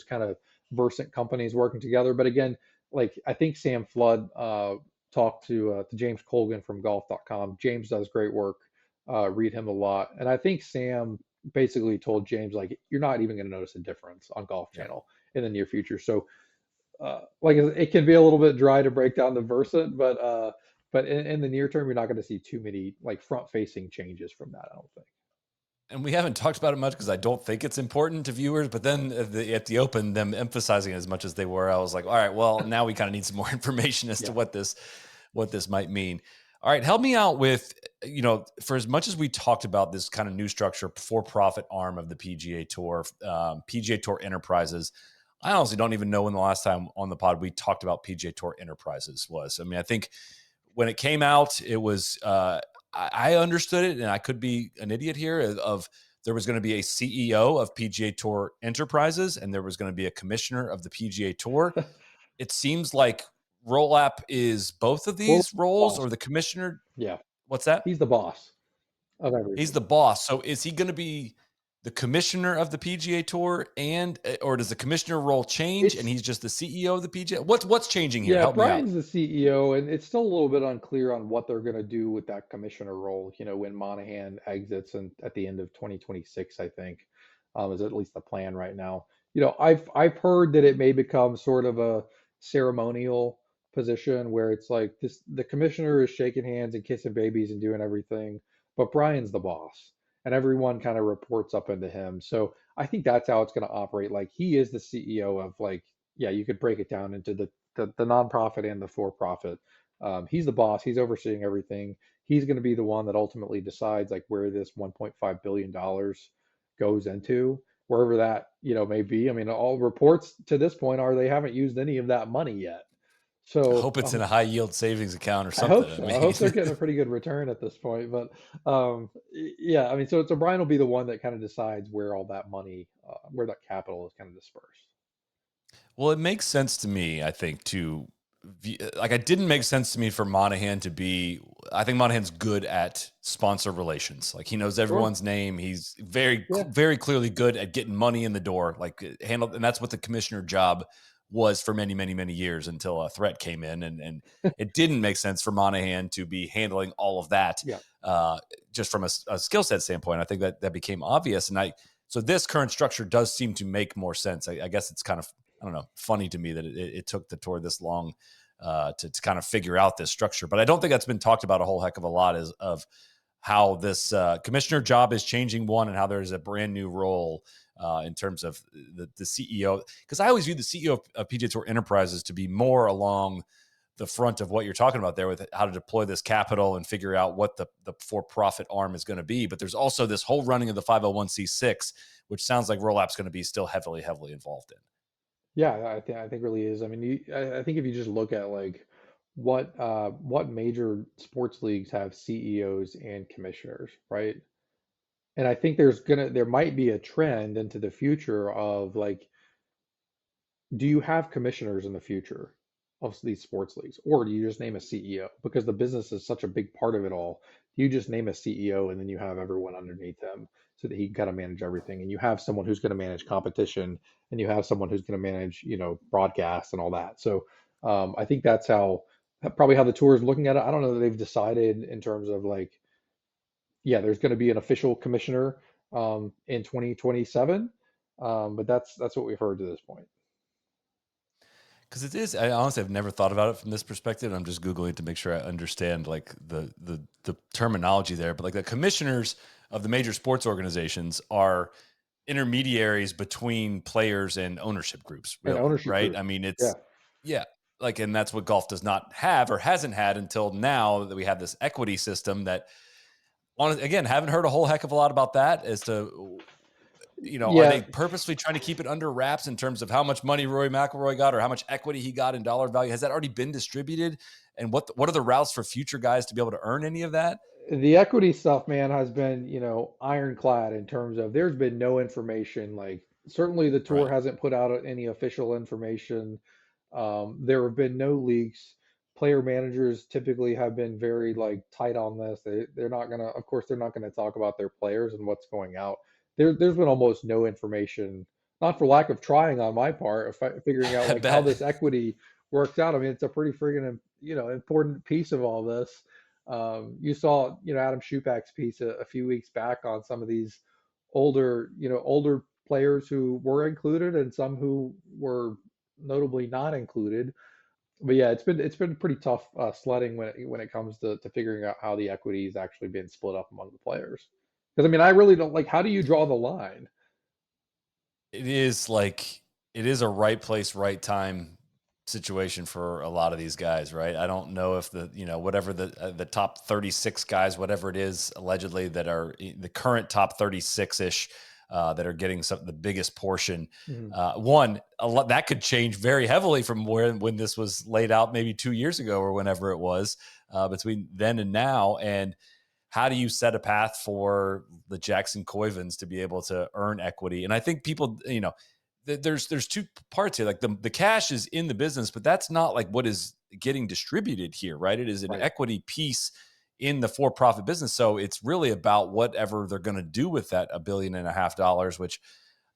kind of Versant companies working together. But again, like I think Sam Flood talked to James Colgan from golf.com. James does great work. Read him a lot. And I think Sam basically told James, like, you're not even going to notice a difference on Golf Yeah. Channel in the near future. So, like, it can be a little bit dry to break down the Versant, but in the near term, you're not going to see too many like front facing changes from that, I don't think. And we haven't talked about it much because I don't think it's important to viewers. But then at the Open, them emphasizing it as much as they were, I was like, all right, well, now we kind of need some more information as to Yeah. what this might mean. All right, help me out with, for as much as we talked about this kind of new structure, for-profit arm of the PGA Tour, PGA Tour Enterprises, I honestly don't even know when the last time on the pod we talked about PGA Tour Enterprises was. I mean, I think when it came out, it was I understood it, and I could be an idiot here, of there was going to be a CEO of PGA Tour Enterprises and there was going to be a commissioner of the PGA Tour. It seems like Roll-Up is both of Well, these roles, boss. or the commissioner. Yeah. What's that? He's the boss of He's everything. the boss. So is he going to be the commissioner of the PGA Tour, or does the commissioner role change and It's he's just the CEO of the PGA? What's changing here? Yeah, Help me out. Brian's the CEO, and it's still a little bit unclear on what they're going to do with that commissioner role. When Monahan exits and at the end of 2026, I think, is at least the plan right now. I've heard that it may become sort of a ceremonial position where it's like this: the commissioner is shaking hands and kissing babies and doing everything, but Brian's the boss, and everyone kind of reports up into him. So I think that's how it's going to operate. Like he is the CEO of like, yeah, you could break it down into the nonprofit and the for-profit. He's the boss. He's overseeing everything. He's going to be the one that ultimately decides like where this 1.5 billion dollars goes into, wherever that may be. I mean, all reports to this point are they haven't used any of that money yet. I So hope it's in a high yield savings account or I hope something. I so. I mean, hope they're getting a pretty good return at this point. But yeah, I mean, so Brian will be the one that kind of decides where all that money, where that capital is kind of dispersed. well, it makes sense to me, I think, like it didn't make sense to me for Monahan to be. I think Monahan's good at sponsor relations. Like he knows Sure. everyone's name. He's very, Yeah. very clearly good at getting money in the door, like handle, and that's what the commissioner job was for many, many, many years until a threat came in, and it didn't make sense for Monahan to be handling all of that, Yeah. just from a skill set standpoint. I think that became obvious, and so this current structure does seem to make more sense. I guess it's kind of, I don't know, funny to me that it took the tour this long to kind of figure out this structure. But I don't think that's been talked about a whole heck of a lot of how this commissioner job is changing, one, and how there's a brand new role in terms of the CEO. Because I always view the CEO of PGA Tour Enterprises to be more along the front of what you're talking about there with how to deploy this capital and figure out what the for-profit arm is going to be. But there's also this whole running of the 501c6, which sounds like Rollap's going to be still heavily involved in. Yeah, I think really is. I mean, I think if you just look at like what major sports leagues have CEOs and commissioners, right? And I think there might be a trend into the future of like, do you have commissioners in the future of these sports leagues, or do you just name a CEO? Because the business is such a big part of it all. You just name a CEO and then you have everyone underneath them so that he can kind of manage everything. And you have someone who's going to manage competition and you have someone who's going to manage, broadcast and all that. So I think that's probably how the tour is looking at it. I don't know that they've decided in terms of like, yeah, there's going to be an official commissioner in 2027. But that's what we've heard to this point. Because it is, I honestly have never thought about it from this perspective. I'm just Googling to make sure I understand like the terminology there. But like the commissioners of the major sports organizations are intermediaries between players and ownership groups, And really, ownership right? I groups. mean, Yeah. yeah, like, and that's what golf does not have or hasn't had until now that we have this equity system that, again, haven't heard a whole heck of a lot about that as to, are Yeah, they purposely trying to keep it under wraps in terms of how much money Rory McIlroy got or how much equity he got in dollar value? Has that already been distributed? And what are the routes for future guys to be able to earn any of that? the equity stuff, man, has been, ironclad in terms of there's been no information. Like, certainly the tour Right. hasn't put out any official information. There have been no leaks. Player managers typically have been very like tight on this. They're not gonna, of course, they're not gonna talk about their players and what's going out. There's been almost no information, not for lack of trying on my part, of figuring out I like how bet. this equity works out. I mean, it's a pretty friggin' important piece of all this. You saw, Adam Schupak's piece a few weeks back on some of these older players who were included and some who were notably not included. But yeah, it's been pretty tough sledding when it comes to figuring out how the equity is actually being split up among the players. Because I mean, I really don't like, how do you draw the line? It is like it is a right place, right time situation for a lot of these guys, right? I don't know if whatever the top 36 guys, whatever it is, allegedly that are the current top 36 ish. That are getting the biggest portion. Mhm. One, a lot that could change very heavily from when this was laid out, maybe 2 years ago or whenever it was, between then and now. And how do you set a path for the Jackson Coivins to be able to earn equity? And I think people, there's two parts here. Like the cash is in the business, but that's not like what is getting distributed here, right? It is an Right. equity piece in the for-profit business. So it's really about whatever they're going to do with that $1.5 billion, which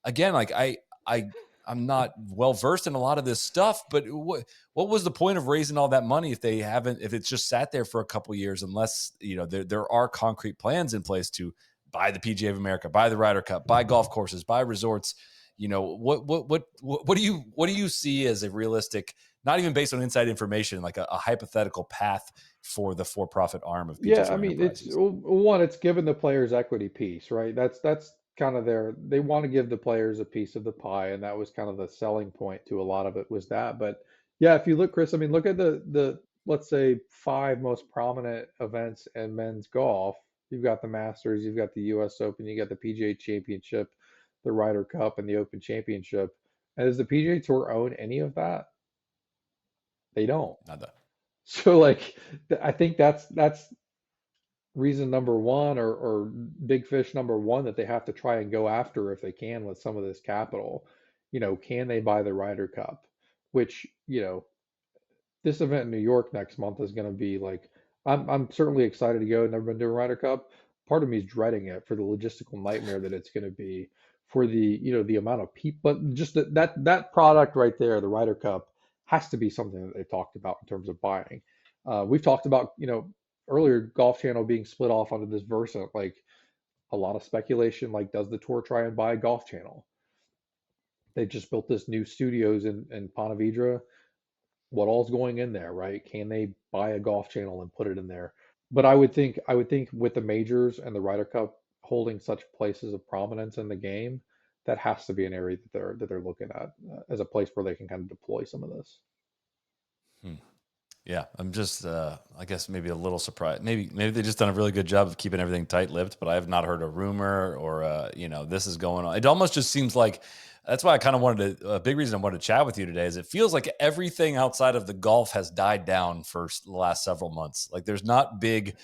again, like I'm not well versed in a lot of this stuff, but what was the point of raising all that money if it's just sat there for a couple of years, unless there are concrete plans in place to buy the PGA of America, buy the Ryder Cup, buy golf courses, buy resorts. What do you see as a realistic, not even based on inside information, like a hypothetical path for the for-profit arm of PGA Yeah, I Tour mean, it's Enterprises? well, one, it's given the players equity piece, right? That's kind of they want to give the players a piece of the pie, and that was kind of the selling point to a lot of it was that. But yeah, if you look, Chris, I mean, look at the let's say five most prominent events in men's golf. You've got the Masters, you've got the US Open, you got the PGA Championship, the Ryder Cup, and the Open Championship. And does the PGA Tour own any of that? They don't. Not that. So like I think that's reason number one, or big fish number one, that they have to try and go after if they can with some of this capital. Can they buy the Ryder Cup? Which, this event in New York next month is going to be like, I'm certainly excited to go. Never been to a Ryder Cup. Part of me is dreading it for the logistical nightmare that it's going to be, for the amount of people. But just that product right there, the Ryder Cup, has to be something that they've talked about in terms of buying. We've talked about, earlier, Golf Channel being split off onto this Versant. Like, a lot of speculation, like, does the tour try and buy Golf Channel? They just built this new studios in Ponte Vedra. What all's going in there, right? Can they buy a Golf Channel and put it in there? But I would think with the majors and the Ryder Cup holding such places of prominence in the game, that has to be an area that they're looking at as a place where they can kind of deploy some of this. Hmm. Yeah, I'm just, I guess maybe a little surprised. Maybe they just done a really good job of keeping everything tight-lipped, but I have not heard a rumor or, this is going on. It almost just seems like that's why I kind of wanted to. A big reason I wanted to chat with you today is it feels like everything outside of the golf has died down for the last several months. Like there's not big,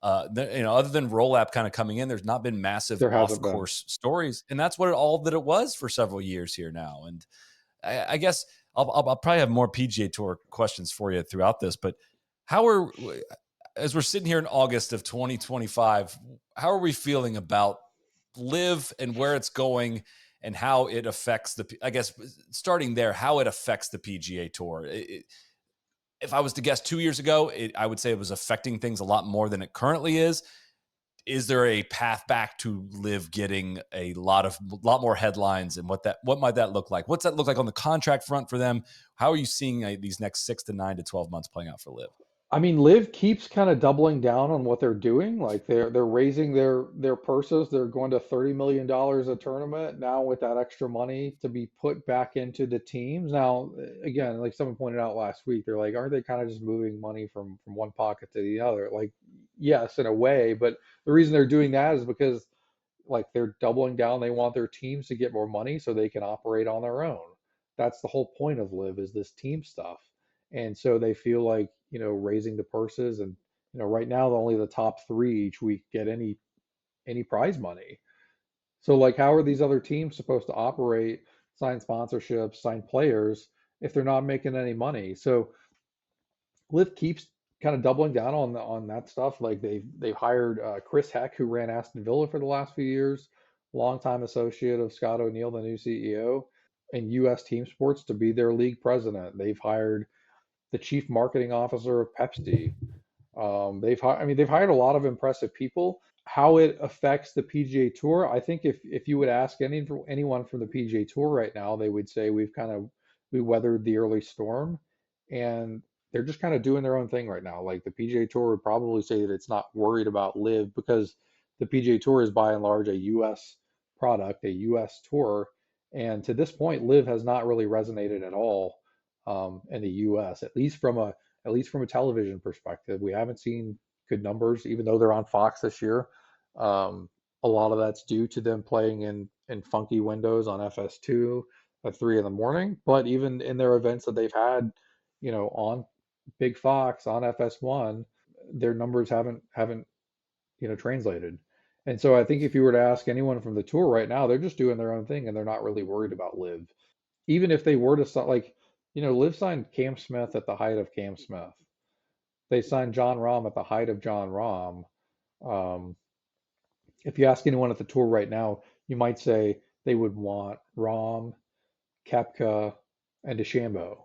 other than roll app kind of coming in, there's not been massive There off hasn't been. course stories, and that's what all that it was for several years here now. And I guess I'll probably have more PGA Tour questions for you throughout this, but how are as we're sitting here in August of 2025, how are we feeling about Live and where it's going and how it affects I guess starting there, how it affects the PGA Tour? If I was to guess 2 years ago, I would say it was affecting things a lot more than it currently is. Is there a path back to Live getting a lot more headlines, and what might that look like? What's that look like on the contract front for them? How are you seeing these next 6 to 9 to 12 months playing out for Live? I mean, Liv keeps kind of doubling down on what they're doing. Like they're raising their purses. They're going to $30 million a tournament now with that extra money to be put back into the teams. Now, again, like someone pointed out last week, they're like, aren't they kind of just moving money from one pocket to the other? Like, yes, in a way, but the reason they're doing that is because like they're doubling down. They want their teams to get more money so they can operate on their own. That's the whole point of Live is this team stuff. And so they feel like, raising the purses and, right now only the top three each week get any prize money. So like how are these other teams supposed to operate, sign sponsorships, sign players if they're not making any money? So Lyft keeps kind of doubling down on that stuff. Like they've hired Chris Heck, who ran Aston Villa for the last few years, longtime associate of Scott O'Neill, the new CEO, and U.S. Team Sports to be their league president. They've hired the chief marketing officer of Pepsi. They've hired a lot of impressive people. How it affects the PGA Tour, I think if you would ask anyone from the PGA Tour right now, they would say we weathered the early storm, and they're just kind of doing their own thing right now. Like the PGA Tour would probably say that it's not worried about Live because the PGA Tour is by and large a U.S. product, a U.S. tour, and to this point, Live has not really resonated at all in the U.S. At least from a television perspective. We haven't seen good numbers, even though they're on Fox this year. A lot of that's due to them playing in funky windows on FS2 at 3 in the morning. But even in their events that they've had, on Big Fox on FS1, their numbers haven't translated. And so I think if you were to ask anyone from the tour right now, they're just doing their own thing and they're not really worried about Live. Even if they were to like, Liv signed Cam Smith at the height of Cam Smith. They signed John Rahm at the height of John Rahm. Um, if you ask anyone at the tour right now, you might say they would want Rahm, Kepka, and DeChambeau.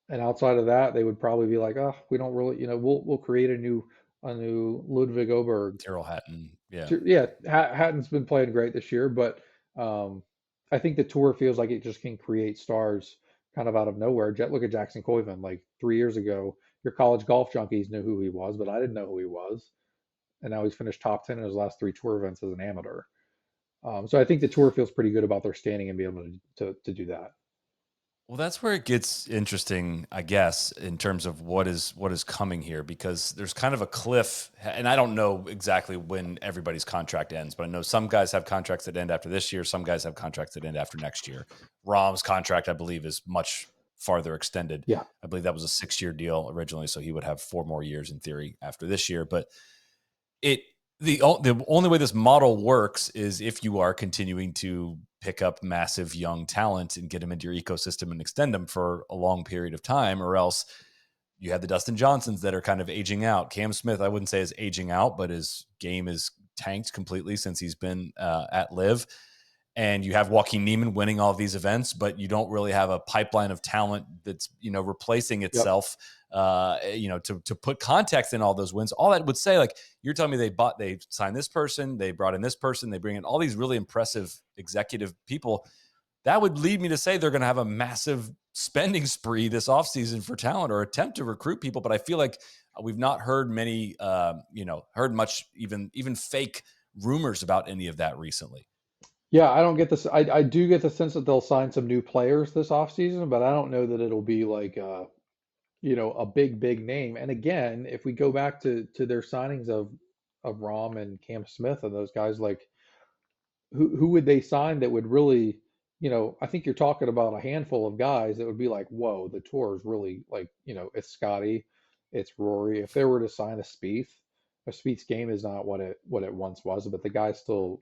And outside of that, they would probably be like, oh, we don't really, we'll create a new Ludwig Oberg. Tyrrell Hatton, yeah. Yeah, Hatton's been playing great this year, but um, I think the tour feels like it just can create stars kind of out of nowhere. Look at Jackson Coivan. Like 3 years ago, your college golf junkies knew who he was, but I didn't know who he was. And now he's finished top 10 in his last three tour events as an amateur. So I think the tour feels pretty good about their standing and being able to do that. Well, that's where it gets interesting, I guess, in terms of what is coming here, because there's kind of a cliff, and I don't know exactly when everybody's contract ends, but I know some guys have contracts that end after this year, some guys have contracts that end after next year. Rahm's contract, I believe, is much farther extended. Yeah. I believe that was a 6-year deal originally, so he would have 4 more years in theory after this year. But it the only way this model works is if you are continuing to pick up massive young talent and get them into your ecosystem and extend them for a long period of time, or else you have the Dustin Johnsons that are kind of aging out. Cam Smith, I wouldn't say is aging out, but his game is tanked completely since he's been at Live. And you have Joaquin Neiman winning all of these events, but you don't really have a pipeline of talent that's, replacing Yep. itself, to put context in all those wins. All that would say, like, you're telling me they signed this person, they brought in this person, they bring in all these really impressive executive people. That would lead me to say they're going to have a massive spending spree this offseason for talent or attempt to recruit people. But I feel like We've not heard many, heard much, even fake rumors about any of that recently. Yeah, I don't get this. I do get the sense that they'll sign some new players this offseason, but I don't know that it'll be like a big name. And again, if we go back to their signings of Rom and Cam Smith and those guys, like who would they sign that would really, I think you're talking about a handful of guys that would be like, whoa, the tour is really like, it's Scotty, it's Rory. If they were to sign a Spieth's game is not what it once was, but the guy still,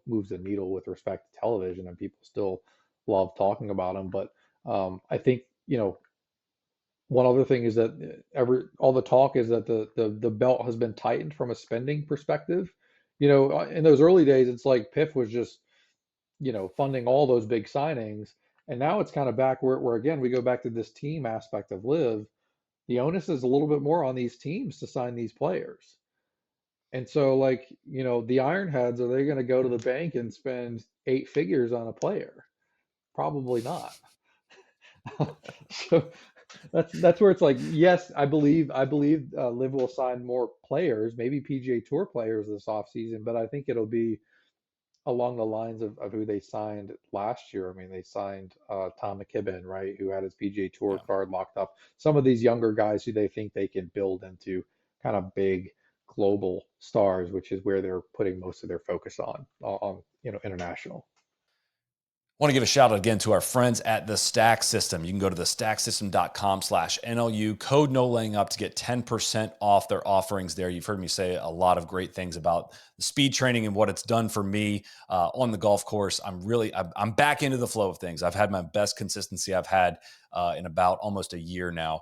moves the needle with respect to television, and people still love talking about him. But I think, one other thing is that all the talk is that the belt has been tightened from a spending perspective. In those early days, it's like Piff was just, funding all those big signings. And now it's kind of back where again, we go back to this team aspect of Liv. The onus is a little bit more on these teams to sign these players. And so, like, the Ironheads, are they going to go to the bank and spend 8 figures on a player? Probably not. So that's where it's like, yes, I believe Liv will sign more players, maybe PGA Tour players this offseason, but I think it'll be along the lines of who they signed last year. I mean, they signed Tom McKibben, right, who had his PGA Tour Yeah. card locked up. Some of these younger guys who they think they can build into kind of big global stars, which is where they're putting most of their focus on international. Want to give a shout out again to our friends at the Stack System. You can go to thestacksystem.com/NLU, code no laying up to get 10% off their offerings there. You've heard me say a lot of great things about the speed training and what it's done for me on the golf course. I'm back into the flow of things. I've had my best consistency I've had in about almost a year now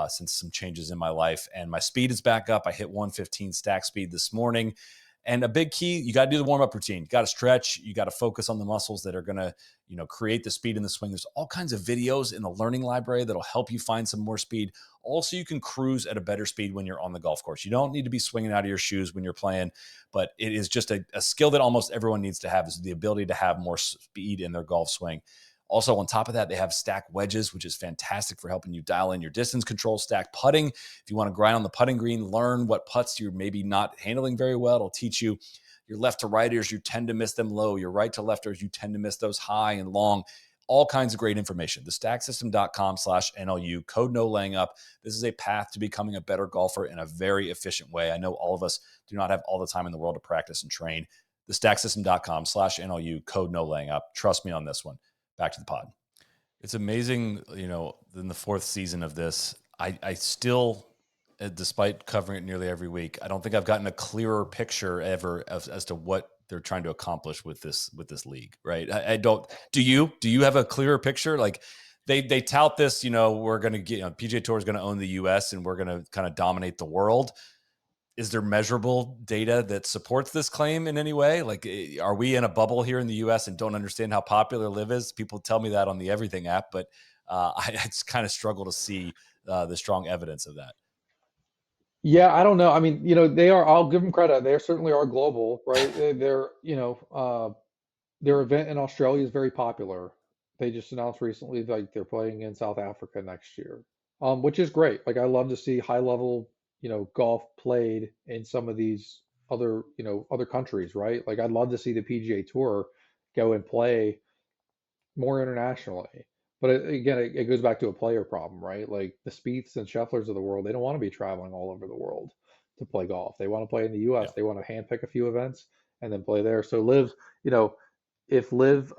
since some changes in my life. And my speed is back up. I hit 115 stack speed this morning. And a big key, you got to do the warm-up routine. You got to stretch. You got to focus on the muscles that are going to, create the speed in the swing. There's all kinds of videos in the learning library that'll help you find some more speed. Also, you can cruise at a better speed when you're on the golf course. You don't need to be swinging out of your shoes when you're playing, but it is just a skill that almost everyone needs to have, is the ability to have more speed in their golf swing. Also, on top of that, they have stack wedges, which is fantastic for helping you dial in your distance control. Stack putting, if you want to grind on the putting green, learn what putts you're maybe not handling very well. It'll teach you your left to righters, you tend to miss them low. Your right to lefters, you tend to miss those high and long. All kinds of great information. Thestacksystem.com/NLU, code no laying up. This is a path to becoming a better golfer in a very efficient way. I know all of us do not have all the time in the world to practice and train. Thestacksystem.com/NLU, code no laying up. Trust me on this one. Back to the pod. It's amazing, in the fourth season of this, I still, despite covering it nearly every week, I don't think I've gotten a clearer picture ever as to what they're trying to accomplish with this league, right? I don't. Do you have a clearer picture? Like they tout this, we're going to get, PGA Tour is going to own the U.S. and we're going to kind of dominate the world. Is there measurable data that supports this claim in any way? Like, are we in a bubble here in the US and don't understand how popular Liv is? People tell me that on the Everything app, but I just kind of struggle to see the strong evidence of that. Yeah, I don't know. I mean, they are, I'll give them credit. They certainly are global, right? Their event in Australia is very popular. They just announced recently like they're playing in South Africa next year, which is great. Like I love to see high level, golf played in some of these other countries, right? Like I'd love to see the PGA Tour go and play more internationally. But again, it goes back to a player problem, right? Like the Spieths and Schefflers of the world, they don't want to be traveling all over the world to play golf. They want to play in the U.S. Yeah. They want to handpick a few events and then play there. So Liv, if Liv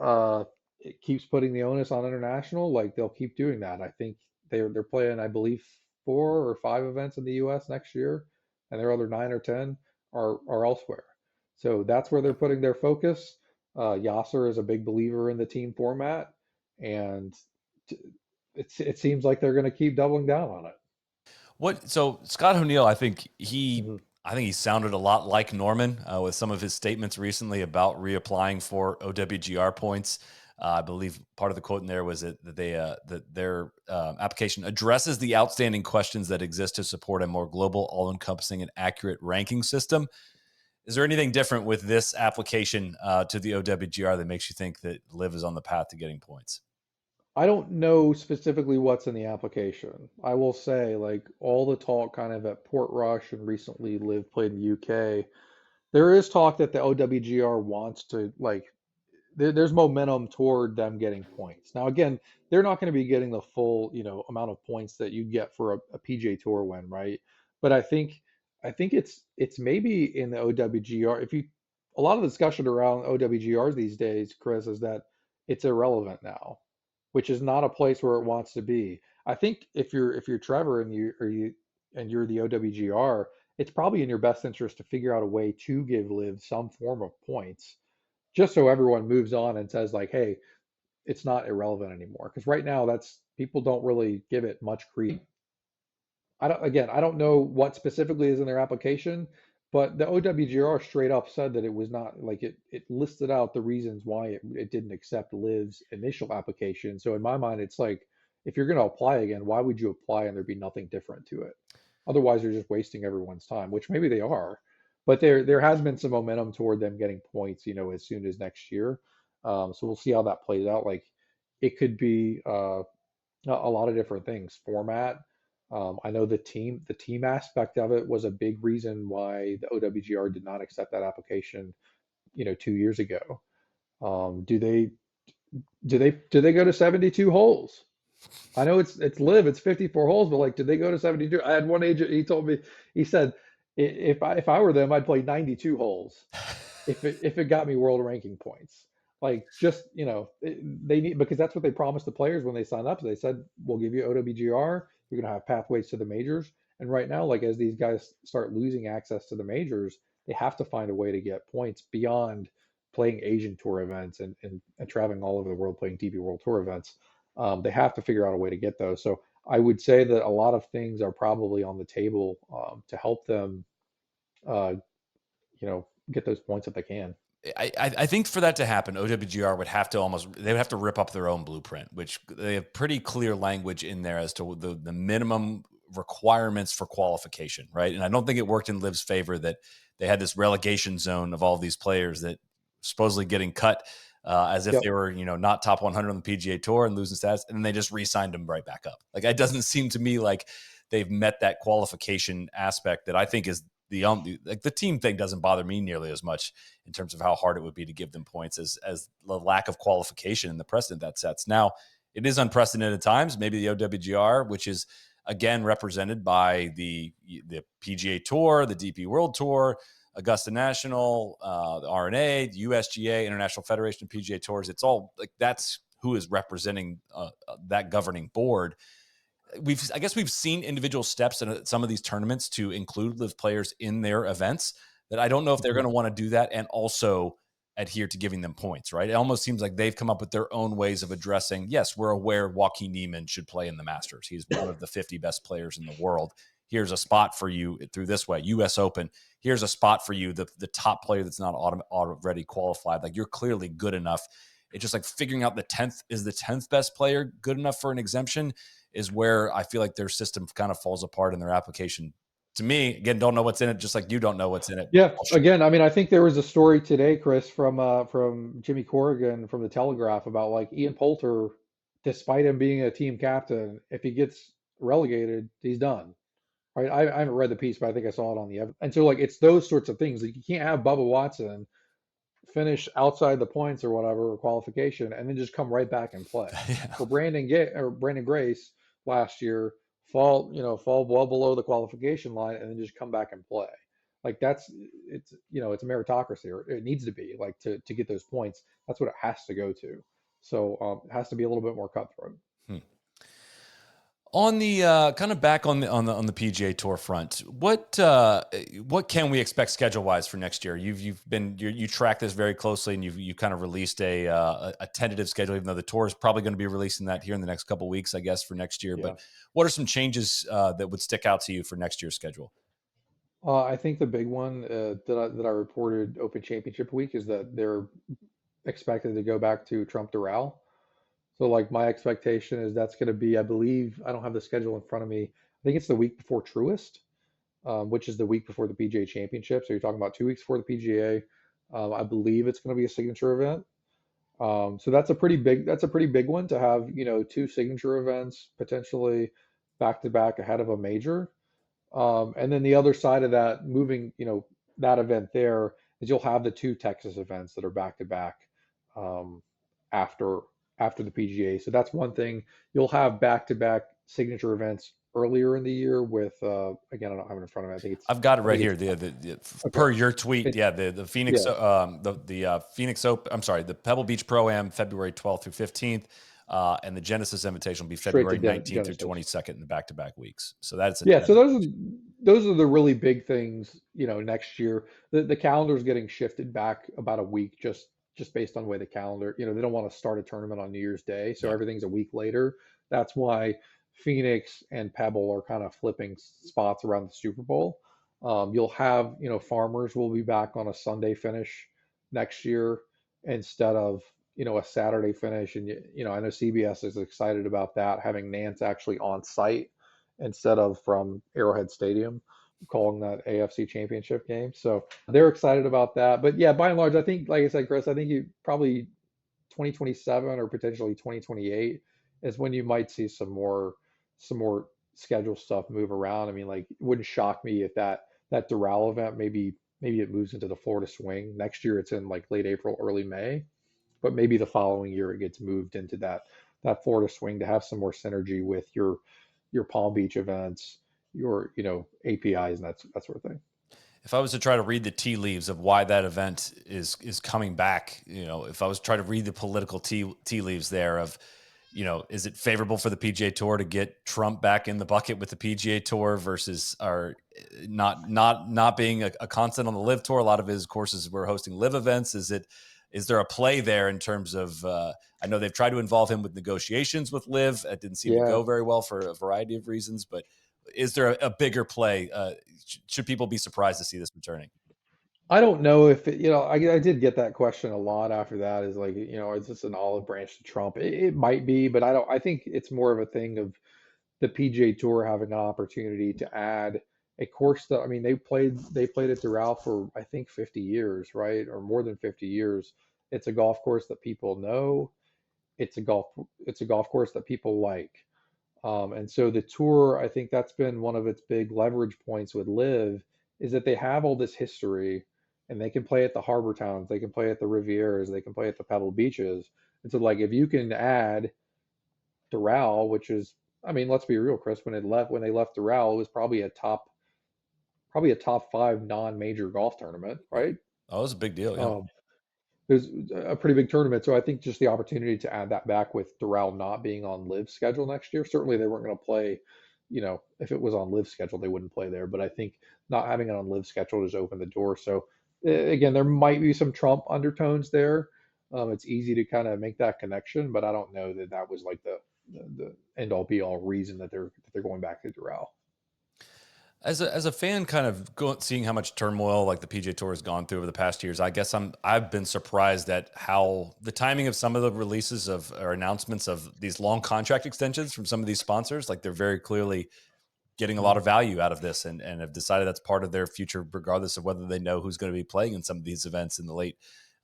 it keeps putting the onus on international, like they'll keep doing that. I think they're playing, I believe, 4 or 5 events in the U.S. next year, and their other 9 or 10 are elsewhere. So that's where they're putting their focus. Yasser is a big believer in the team format, and it seems like they're going to keep doubling down on it. So Scott O'Neill, Mhm. I think he sounded a lot like Norman with some of his statements recently about reapplying for OWGR points. I believe part of the quote in there was that their application addresses the outstanding questions that exist to support a more global, all-encompassing, and accurate ranking system. Is there anything different with this application to the OWGR that makes you think that Liv is on the path to getting points? I don't know specifically what's in the application. I will say, like, all the talk kind of at Portrush and recently Liv played in the UK, there is talk that the OWGR wants to, like, there's momentum toward them getting points. Now, again, they're not going to be getting the full, amount of points that you get for a PGA Tour win, right? But I think it's maybe in the OWGR. If you A lot of discussion around OWGRs these days, Chris, is that it's irrelevant now, which is not a place where it wants to be. I think if you're Trevor and you're the OWGR, it's probably in your best interest to figure out a way to give Liv some form of points just so everyone moves on and says like, hey, it's not irrelevant anymore. Because right now, that's people don't really give it much credence. I don't know what specifically is in their application, but the OWGR straight up said that it was not like it listed out the reasons why it didn't accept Liv's initial application. So in my mind, it's like if you're going to apply again, why would you apply and there be nothing different to it? Otherwise, you're just wasting everyone's time, which maybe they are. But there has been some momentum toward them getting points, as soon as next year. So we'll see how that plays out. Like it could be a lot of different things. Format. I know the team aspect of it was a big reason why the OWGR did not accept that application, 2 years ago. Do they go to 72 holes? I know it's Live, it's 54 holes, but like, did they go to 72? I had one agent, he told me, he said, if I were them, I'd play 92 holes if it got me world ranking points. Like just, they need because that's what they promised the players when they signed up. They said, we'll give you OWGR, you're gonna have pathways to the majors. And right now, like as these guys start losing access to the majors, they have to find a way to get points beyond playing Asian tour events and traveling all over the world playing DP World Tour events. They have to figure out a way to get those. So I would say that a lot of things are probably on the table to help them, uh, get those points if they can. I think for that to happen, OWGR would have to they would have to rip up their own blueprint, which they have pretty clear language in there as to the minimum requirements for qualification, right? And I don't think it worked in Liv's favor that they had this relegation zone of all these players that supposedly getting cut as if Yep. they were, not top 100 on the PGA Tour and losing stats, and then they just re-signed them right back up. Like it doesn't seem to me like they've met that qualification aspect that I think is the team thing doesn't bother me nearly as much in terms of how hard it would be to give them points as the lack of qualification and the precedent that sets. Now, it is unprecedented times. Maybe the OWGR, which is again represented by the PGA Tour, the DP World Tour, Augusta National, the RNA, the USGA, International Federation of PGA Tours. It's all like that's who is representing that governing board. I guess we've seen individual steps in some of these tournaments to include Live players in their events that I don't know if they're Mhm. going to want to do that and also adhere to giving them points, right? It almost seems like they've come up with their own ways of addressing, yes, we're aware Joaquin Niemann should play in the Masters. He's one of the 50 best players in the world. Here's a spot for you through this way. US Open, here's a spot for you, the top player that's not already qualified. Like you're clearly good enough. It's just like figuring out is the 10th best player good enough for an exemption is where I feel like their system kind of falls apart in their application. To me, again, don't know what's in it, just like you don't know what's in it. Yeah. Again, I mean, I think there was a story today, Chris, from Jimmy Corrigan from the Telegraph about like Ian Poulter, despite him being a team captain, if he gets relegated, he's done. Right? I haven't read the piece, but I think I saw it on the and so like it's those sorts of things. Like you can't have Bubba Watson finish outside the points or whatever or qualification and then just come right back and play. Yeah. Or Brandon Grace last year fall well below the qualification line and then just come back and play. Like it's a meritocracy, or it needs to be like to get those points. That's what it has to go to. So it has to be a little bit more cutthroat. Hmm. On the kind of back on the PGA Tour front, what can we expect schedule wise for next year? You track this very closely, and you kind of released a tentative schedule, even though the tour is probably going to be releasing that here in the next couple of weeks, I guess, for next year. Yeah. But what are some changes that would stick out to you for next year's schedule? I think the big one that I reported Open Championship week is that they're expected to go back to Trump Doral. So like my expectation is that's going to be, I believe, I don't have the schedule in front of me. I think it's the week before Truist, which is the week before the PGA Championship. So you're talking about 2 weeks before the PGA. I believe it's going to be a signature event. So that's a pretty big one to have, two signature events potentially back to back ahead of a major. And then the other side of that, moving, that event there is you'll have the two Texas events that are back to back um, after after the PGA. So that's one thing. You'll have back to back signature events earlier in the year with again, I don't have it in front of me. I've got it I right think here. it's The okay. per your tweet, It, yeah, the Phoenix, yeah, Phoenix Open. I'm sorry, the Pebble Beach Pro Am, February 12th through 15th, and the Genesis Invitation will be straight to February 19th through Genesis. 22nd in the back-to-back weeks. So that's Yeah, so that's those are the really big things, next year. The calendar's getting shifted back about a week just based on the way the calendar, they don't want to start a tournament on New Year's Day, so yeah. everything's a week later. That's why Phoenix and Pebble are kind of flipping spots around the Super Bowl. You'll have, Farmers will be back on a Sunday finish next year instead of, a Saturday finish. And I know CBS is excited about that, having Nance actually on site instead of from Arrowhead Stadium, calling that AFC Championship game. So they're excited about that. But yeah, by and large, I think, like I said, Chris, I think you probably 2027 or potentially 2028 is when you might see some more schedule stuff move around. I mean, like, it wouldn't shock me if that Doral event maybe it moves into the Florida Swing next year. It's in like late April, early May, but maybe the following year it gets moved into that Florida Swing to have some more synergy with your Palm Beach events, your APIs and that sort of thing. If I was to try to read the tea leaves of why that event is coming back, if I was to try to read the political tea leaves there of, is it favorable for the PGA Tour to get Trump back in the bucket with the PGA Tour versus our not being a constant on the Liv Tour? A lot of his courses were hosting live events. Is there a play there in terms of? I know they've tried to involve him with negotiations with Liv. It didn't seem to Yeah, go very well for a variety of reasons, but is there a bigger play? Should people be surprised to see this returning? I don't know if I did get that question a lot after that. Is like, is this an olive branch to Trump? It might be, but I don't. I think it's more of a thing of the PGA Tour having an opportunity to add a course that, I mean, they played it throughout for, I think, 50 years, right? Or more than 50 years. It's a golf course that people know. It's a golf course that people like. And so the tour, I think that's been one of its big leverage points with Live, is that they have all this history and they can play at the harbor towns, they can play at the Rivieras, they can play at the Pebble Beaches. And so, like, if you can add Doral, which is, I mean, let's be real, Chris, when they left Doral, it was probably a top five non-major golf tournament, Yeah. right? Oh, it was a big deal. Yeah. Um, it was a pretty big tournament. So I think just the opportunity to add that back with Doral not being on Live schedule next year. Certainly they weren't going to play, if it was on Live schedule, they wouldn't play there. But I think not having it on Live schedule just opened the door. So again, there might be some Trump undertones there. It's easy to kind of make that connection, but I don't know that that was like the end all be all reason that they're going back to Doral. As a fan, kind of seeing how much turmoil like the PGA Tour has gone through over the past years, I guess I've been surprised at how the timing of some of the releases of or announcements of these long contract extensions from some of these sponsors. Like, they're very clearly getting a lot of value out of this, and have decided that's part of their future, regardless of whether they know who's going to be playing in some of these events in the late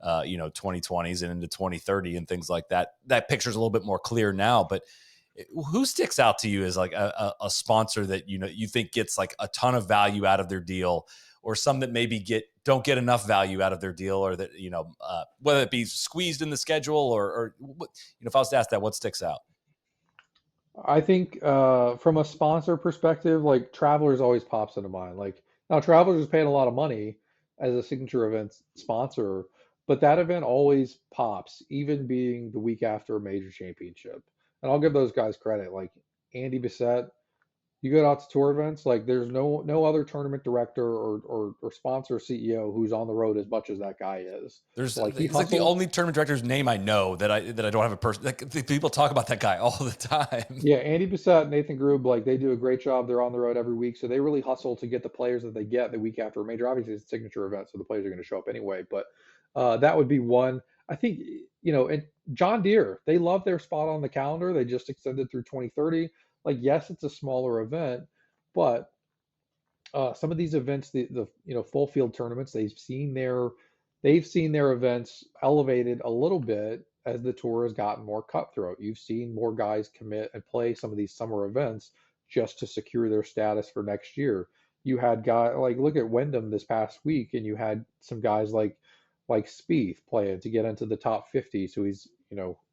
2020s and into 2030 and things like that. That picture's a little bit more clear now, but who sticks out to you as like a sponsor that you think gets like a ton of value out of their deal, or some that maybe don't get enough value out of their deal, or that whether it be squeezed in the schedule, or if I was to ask that, what sticks out? I think from a sponsor perspective, like Travelers always pops into mind. Like, now Travelers is paying a lot of money as a signature event sponsor, but that event always pops, even being the week after a major championship. And I'll give those guys credit. Like Andy Bissett, you go out to tour events, like there's no other tournament director or sponsor CEO who's on the road as much as that guy is. So like he He's like the hustles. only tournament director's name I know that I don't have a person. Like, people talk about that guy all the time. Yeah, Andy Bissett, Nathan Grube, like they do a great job. They're on the road every week, so they really hustle to get the players that they get the week after a major. Obviously, it's a signature event, so the players are going to show up anyway. But that would be one. I think, and John Deere, they love their spot on the calendar. They just extended through 2030. Like, yes, it's a smaller event, but some of these events, the full field tournaments, they've seen their events elevated a little bit as the tour has gotten more cutthroat. You've seen more guys commit and play some of these summer events just to secure their status for next year. You had guys like look at Wyndham this past week, and you had some guys like Spieth playing to get into the top 50, so he's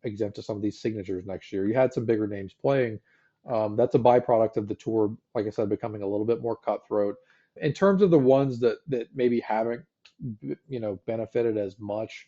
exempt to some of these signatures next year. You had some bigger names playing. That's a byproduct of the tour, like I said, becoming a little bit more cutthroat. In terms of the ones that maybe haven't benefited as much,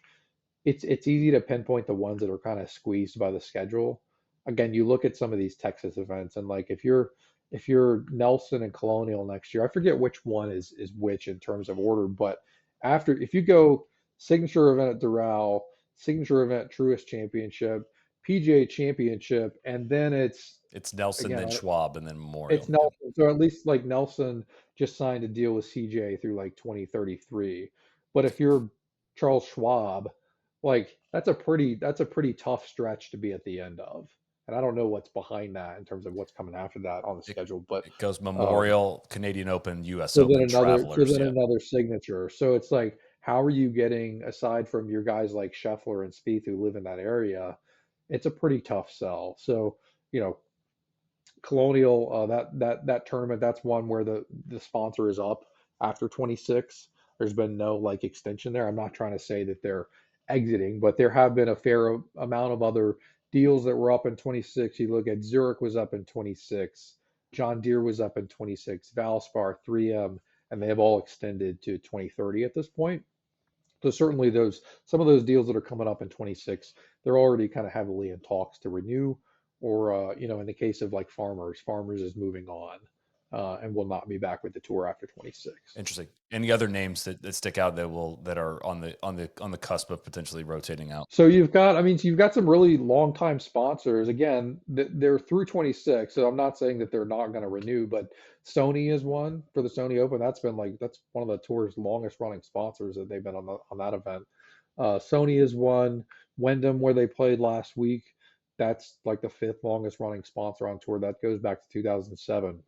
it's easy to pinpoint the ones that are kind of squeezed by the schedule. Again, you look at some of these Texas events, and like if you're Nelson and Colonial next year, I forget which one is which in terms of order, but if you go signature event at Doral, signature event Truist Championship, PGA Championship, and then It's Nelson, again then Schwab, and then it's Memorial. Yep. Nelson. So at least like Nelson just signed a deal with CJ through like 2033. But if you're Charles Schwab, like that's a pretty tough stretch to be at the end of. And I don't know what's behind that in terms of what's coming after that on the It, schedule. But it goes um, Memorial, Canadian Open, U.S. so then Open, another so Travelers. then Yeah. another signature. So it's like, how are you getting aside from your guys like Scheffler and Spieth who live in that area? It's a pretty tough sell. So you know, Colonial, that tournament, that's one where the sponsor is up after 26. There's been no like extension there. I'm not trying to say that they're exiting, but there have been a fair amount of other deals that were up in 26. You look at Zurich was up in 26, John Deere was up in 26, Valspar, 3M, and they have all extended to 2030 at this point. So certainly some of those deals that are coming up in 26, they're already kind of heavily in talks to renew, or in the case of like Farmers is moving on and will not be back with the tour after 26. Interesting. Any other names that stick out that are on the cusp of potentially rotating out? So you've got some really long time sponsors. Again, they're through 26, so I'm not saying that they're not going to renew, but Sony is one for the Sony Open. That's one of the tour's longest running sponsors that they've been on that event. Sony is one. Wyndham, where they played last week, that's like the fifth longest running sponsor on tour. That goes back to 2007.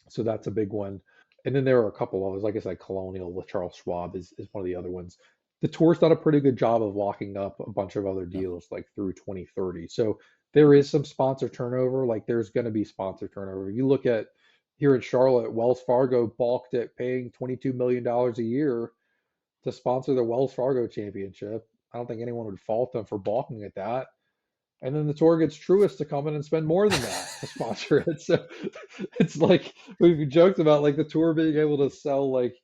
So that's a big one. And then there are a couple others. Like I said, Colonial with Charles Schwab is one of the other ones. The tour's done a pretty good job of locking up a bunch of other Yeah. deals like through 2030. So there is some sponsor turnover. Like there's going to be sponsor turnover. You look at here in Charlotte, Wells Fargo balked at paying $22 million a year to sponsor the Wells Fargo Championship. I don't think anyone would fault them for balking at that. And then the tour gets Truist to come in and spend more than that to sponsor it. So it's like we've joked about like the tour being able to sell like,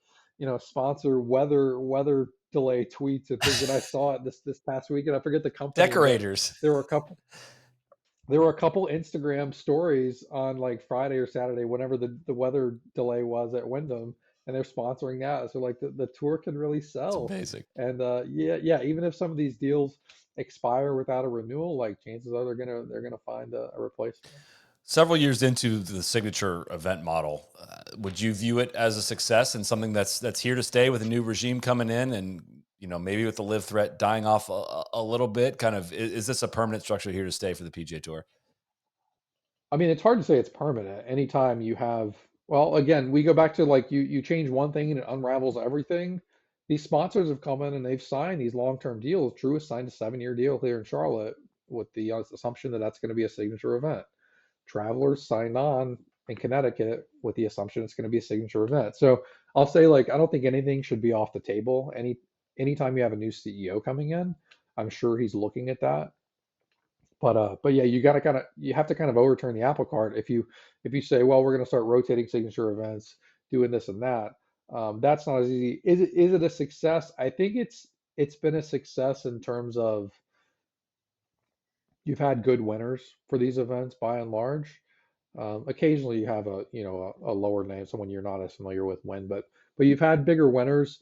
sponsor weather delay tweets and things. And I saw it this past weekend. I forget the company, but Decorators. there were a couple there were a couple Instagram stories on like Friday or Saturday, whenever the weather delay was at Wyndham, and they're sponsoring that. So like the tour can really It's sell. amazing. And yeah, even if some of these deals expire without a renewal, like chances are they're gonna find a replacement. Several years into the signature event model, would you view it as a success and something that's here to stay with a new regime coming in, and maybe with the live threat dying off a little bit? Kind of, is this a permanent structure here to stay for the PGA Tour? I mean, it's hard to say it's permanent. Anytime you have, well, again, we go back to like you change one thing and it unravels everything. These sponsors have come in and they've signed these long-term deals. Truist signed a 7-year deal here in Charlotte with the assumption that that's going to be a signature event. Travelers signed on in Connecticut with the assumption it's going to be a signature event. So I'll say like I don't think anything should be off the table. Anytime you have a new CEO coming in, I'm sure he's looking at that. But yeah, you have to kind of overturn the apple cart if you say, well, we're going to start rotating signature events, doing this and that. That's not as easy. Is it a success? I think it's been a success in terms of you've had good winners for these events by and large. Occasionally you have a lower name, someone you're not as familiar with win, but you've had bigger winners.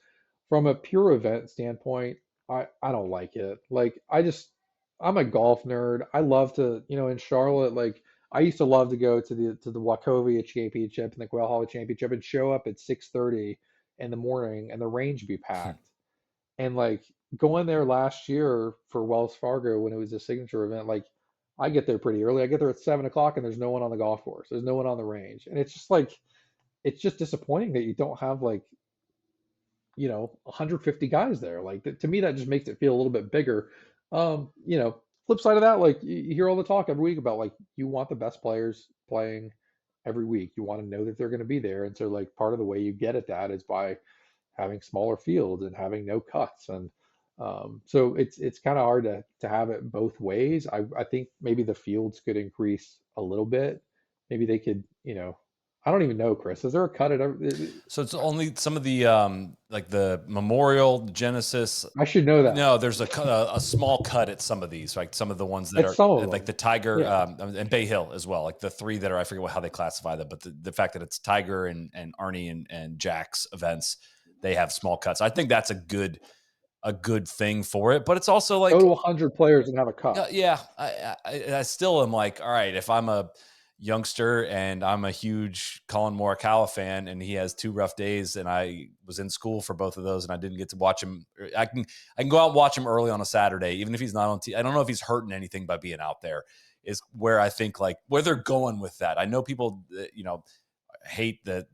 From a pure event standpoint, I don't like it. Like I'm a golf nerd. I love to, in Charlotte, like I used to love to go to the Wachovia Championship and the Quail Hollow Championship and show up at 6:30 in the morning and the range be packed. And like going there last year for Wells Fargo when it was a signature event, like I get there pretty early. I get there at 7 o'clock and there's no one on the golf course. There's no one on the range. And it's just like it's just disappointing that you don't have like 150 guys there. Like to me, that just makes it feel a little bit bigger. You know, flip side of that, like you hear all the talk every week about like you want the best players playing every week. You want to know that they're going to be there, and so like part of the way you get at that is by having smaller fields and having no cuts, and so it's kind of hard to have it both ways. I think maybe the fields could increase a little bit. Maybe they could, you know, I don't even know, Chris. Is there a cut at every? So it's only some of the like the Memorial, the Genesis. I should know that. No, there's a small cut at some of these, like some of the ones that It's are some of like them. the Tiger Yeah. and Bay Hill as well, like the three that are, I forget how they classify them, but the fact that it's Tiger and Arnie and Jack's events, they have small cuts. I think that's a good thing for it, but it's also Go like, to 100 players and have a cut. yeah, I still am like, all right, if I'm a youngster and I'm a huge Colin Morikawa fan and he has 2 rough days and I was in school for both of those and I didn't get to watch him, I can go out and watch him early on a Saturday, even if he's not on I don't know if he's hurting anything by being out there, is where I think like where they're going with that. I know people, you know, hate the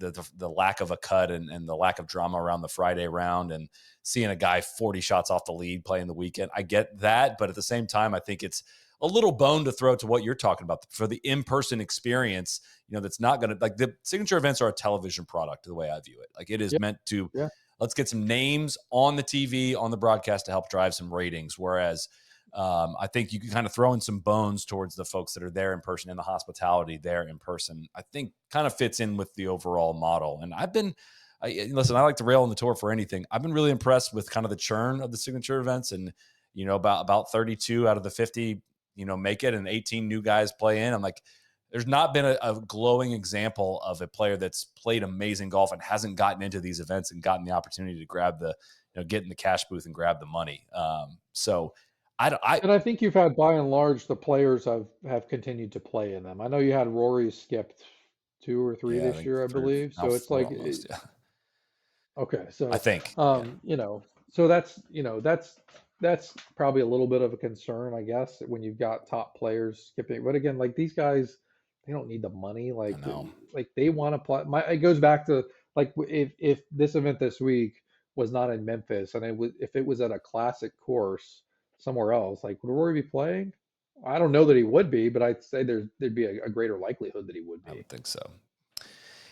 lack of a cut and the lack of drama around the Friday round and seeing a guy 40 shots off the lead playing the weekend. I get that, but at the same time, I think it's a little bone to throw to what you're talking about for the in-person experience. You know, that's not going to, like, the signature events are a television product the way I view it. Like, it is Yeah. meant to, Yeah. let's get some names on the TV, on the broadcast to help drive some ratings. Whereas I think you can kind of throw in some bones towards the folks that are there in person and the hospitality there in person. I think kind of fits in with the overall model. And listen, I like to rail on the tour for anything. I've been really impressed with kind of the churn of the signature events, and, you know, about 32 out of the 50, you know, make it, and 18 new guys play in. I'm like, there's not been a glowing example of a player that's played amazing golf and hasn't gotten into these events and gotten the opportunity to grab the, you know, get in the cash booth and grab the money. So And I think you've had, by and large, the players have continued to play in them. I know you had Rory skipped 2 or 3 yeah, I this think year, I three, believe. now So it's four like, almost. Yeah, okay, I so think. Yeah, you know, so that's, you know, that's probably a little bit of a concern, I guess, when you've got top players skipping. But again, like these guys, they don't need the money. I know. Like they want to play. It goes back to like if this event this week was not in Memphis and if it was at a classic course somewhere else, like would Rory be playing? I don't know that he would be, but I'd say there'd be a greater likelihood that he would I be. would think so.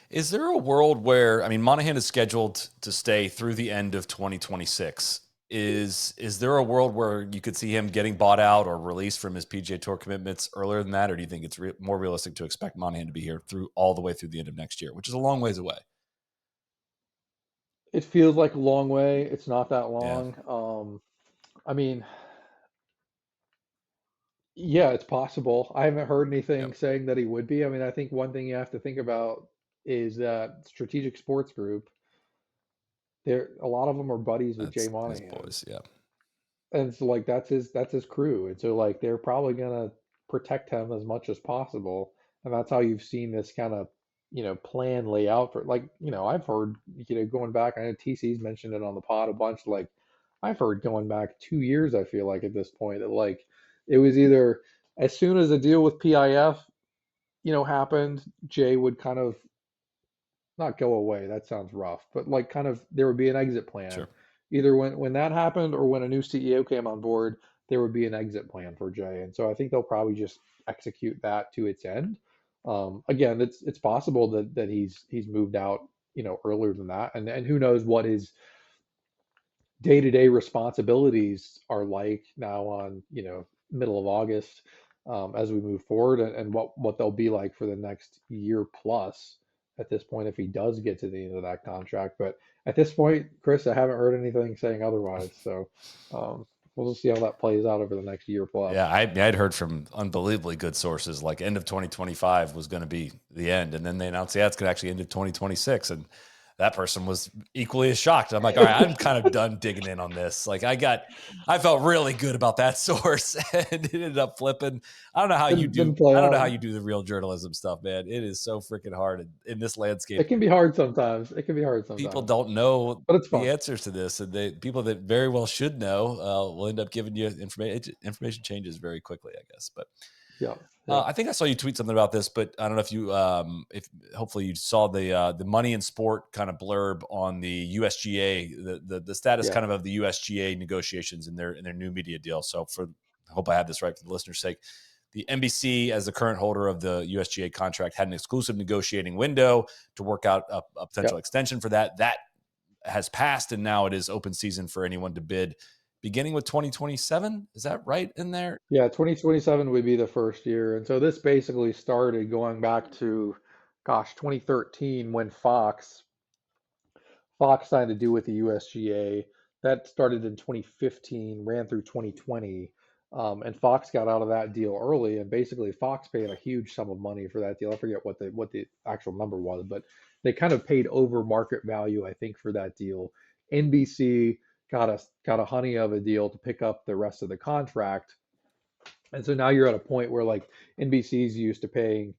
Is there a world where, I mean, Monahan is scheduled to stay through the end of 2026? Is there a world where you could see him getting bought out or released from his PGA Tour commitments earlier than that, or do you think it's more realistic to expect Monahan to be here through all the way through the end of next year, which is a long ways away? It feels like a long way. It's not that Yeah, long. I mean, yeah, it's possible. I haven't heard yep, anything saying that he would be. I mean, I think one thing you have to think about is that Strategic Sports Group, a lot of them are buddies with Jay that's his Monahan. boys. Yeah, And so like that's his crew. And so like they're probably gonna protect him as much as possible. And that's how you've seen this kind of, you know, plan lay out for like, you know, I've heard, you know, going back, I know TC's mentioned it on the pod a bunch, like I've heard going back 2 years, I feel like at this point that like it was either as soon as a deal with PIF, you know, happened, Jay would kind of not go away. That sounds rough, but like kind of there would be an exit plan. sure. Either when that happened or when a new CEO came on board, there would be an exit plan for Jay. And so I think they'll probably just execute that to its end. Again, it's possible that he's moved out, you know, earlier than that, and who knows what his day-to-day responsibilities are like now on, you know, middle of August, as we move forward, and what they'll be like for the next year plus at this point if he does get to the end of that contract. But at this point, Chris, I haven't heard anything saying otherwise. So we'll just see how that plays out over the next year plus. Yeah, I'd heard from unbelievably good sources like end of 2025 was going to be the end, and then they announced, yeah, it's going to actually end of 2026, and that person was equally as shocked. I'm like, all right, I'm kind of done digging in on this. Like, I felt really good about that source, and it ended up flipping. I don't know how you do. Didn't play I don't know out. how you do the real journalism stuff, man. It is so freaking hard in this landscape. It can be hard sometimes. It can be hard People sometimes, don't know but it's the fun. answers to this, and people that very well should know will end up giving you information. Information changes very quickly, I guess. But Yeah. Yeah. I think I saw you tweet something about this, but I don't know if hopefully you saw the Money in Sport kind of blurb on the USGA, the status Yeah. kind of the USGA negotiations in their new media deal. So I hope I have this right for the listener's sake. The NBC, as the current holder of the USGA contract, had an exclusive negotiating window to work out a potential Yep. extension for that. That has passed, and now it is open season for anyone to bid, beginning with 2027. Is that right in there? Yeah. 2027 would be the first year. And so this basically started going back to, gosh, 2013 when Fox signed a deal with the USGA. That started in 2015, ran through 2020. And Fox got out of that deal early, and basically Fox paid a huge sum of money for that deal. I forget what the actual number was, but they kind of paid over market value, I think, for that deal. NBC got a honey of a deal to pick up the rest of the contract, and so now you're at a point where like NBC's used to paying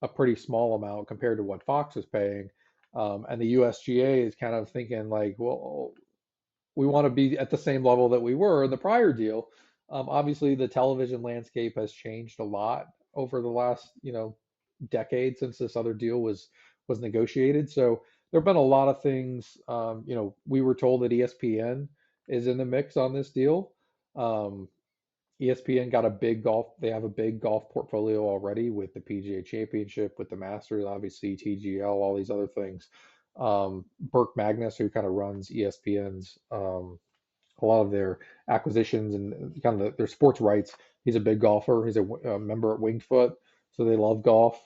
a pretty small amount compared to what Fox is paying. And the USGA is kind of thinking like, well, we want to be at the same level that we were in the prior deal. Obviously, the television landscape has changed a lot over the last, decade since this other deal was negotiated. So there have been a lot of things. We were told that ESPN is in the mix on this deal. Um, ESPN got a big golf. They have a big golf portfolio already with the PGA Championship, with the Masters, obviously TGL, all these other things. Burke Magnus, who kind of runs ESPN's a lot of their acquisitions and kind of their sports rights. He's a big golfer. He's a member at Winged Foot, so they love golf.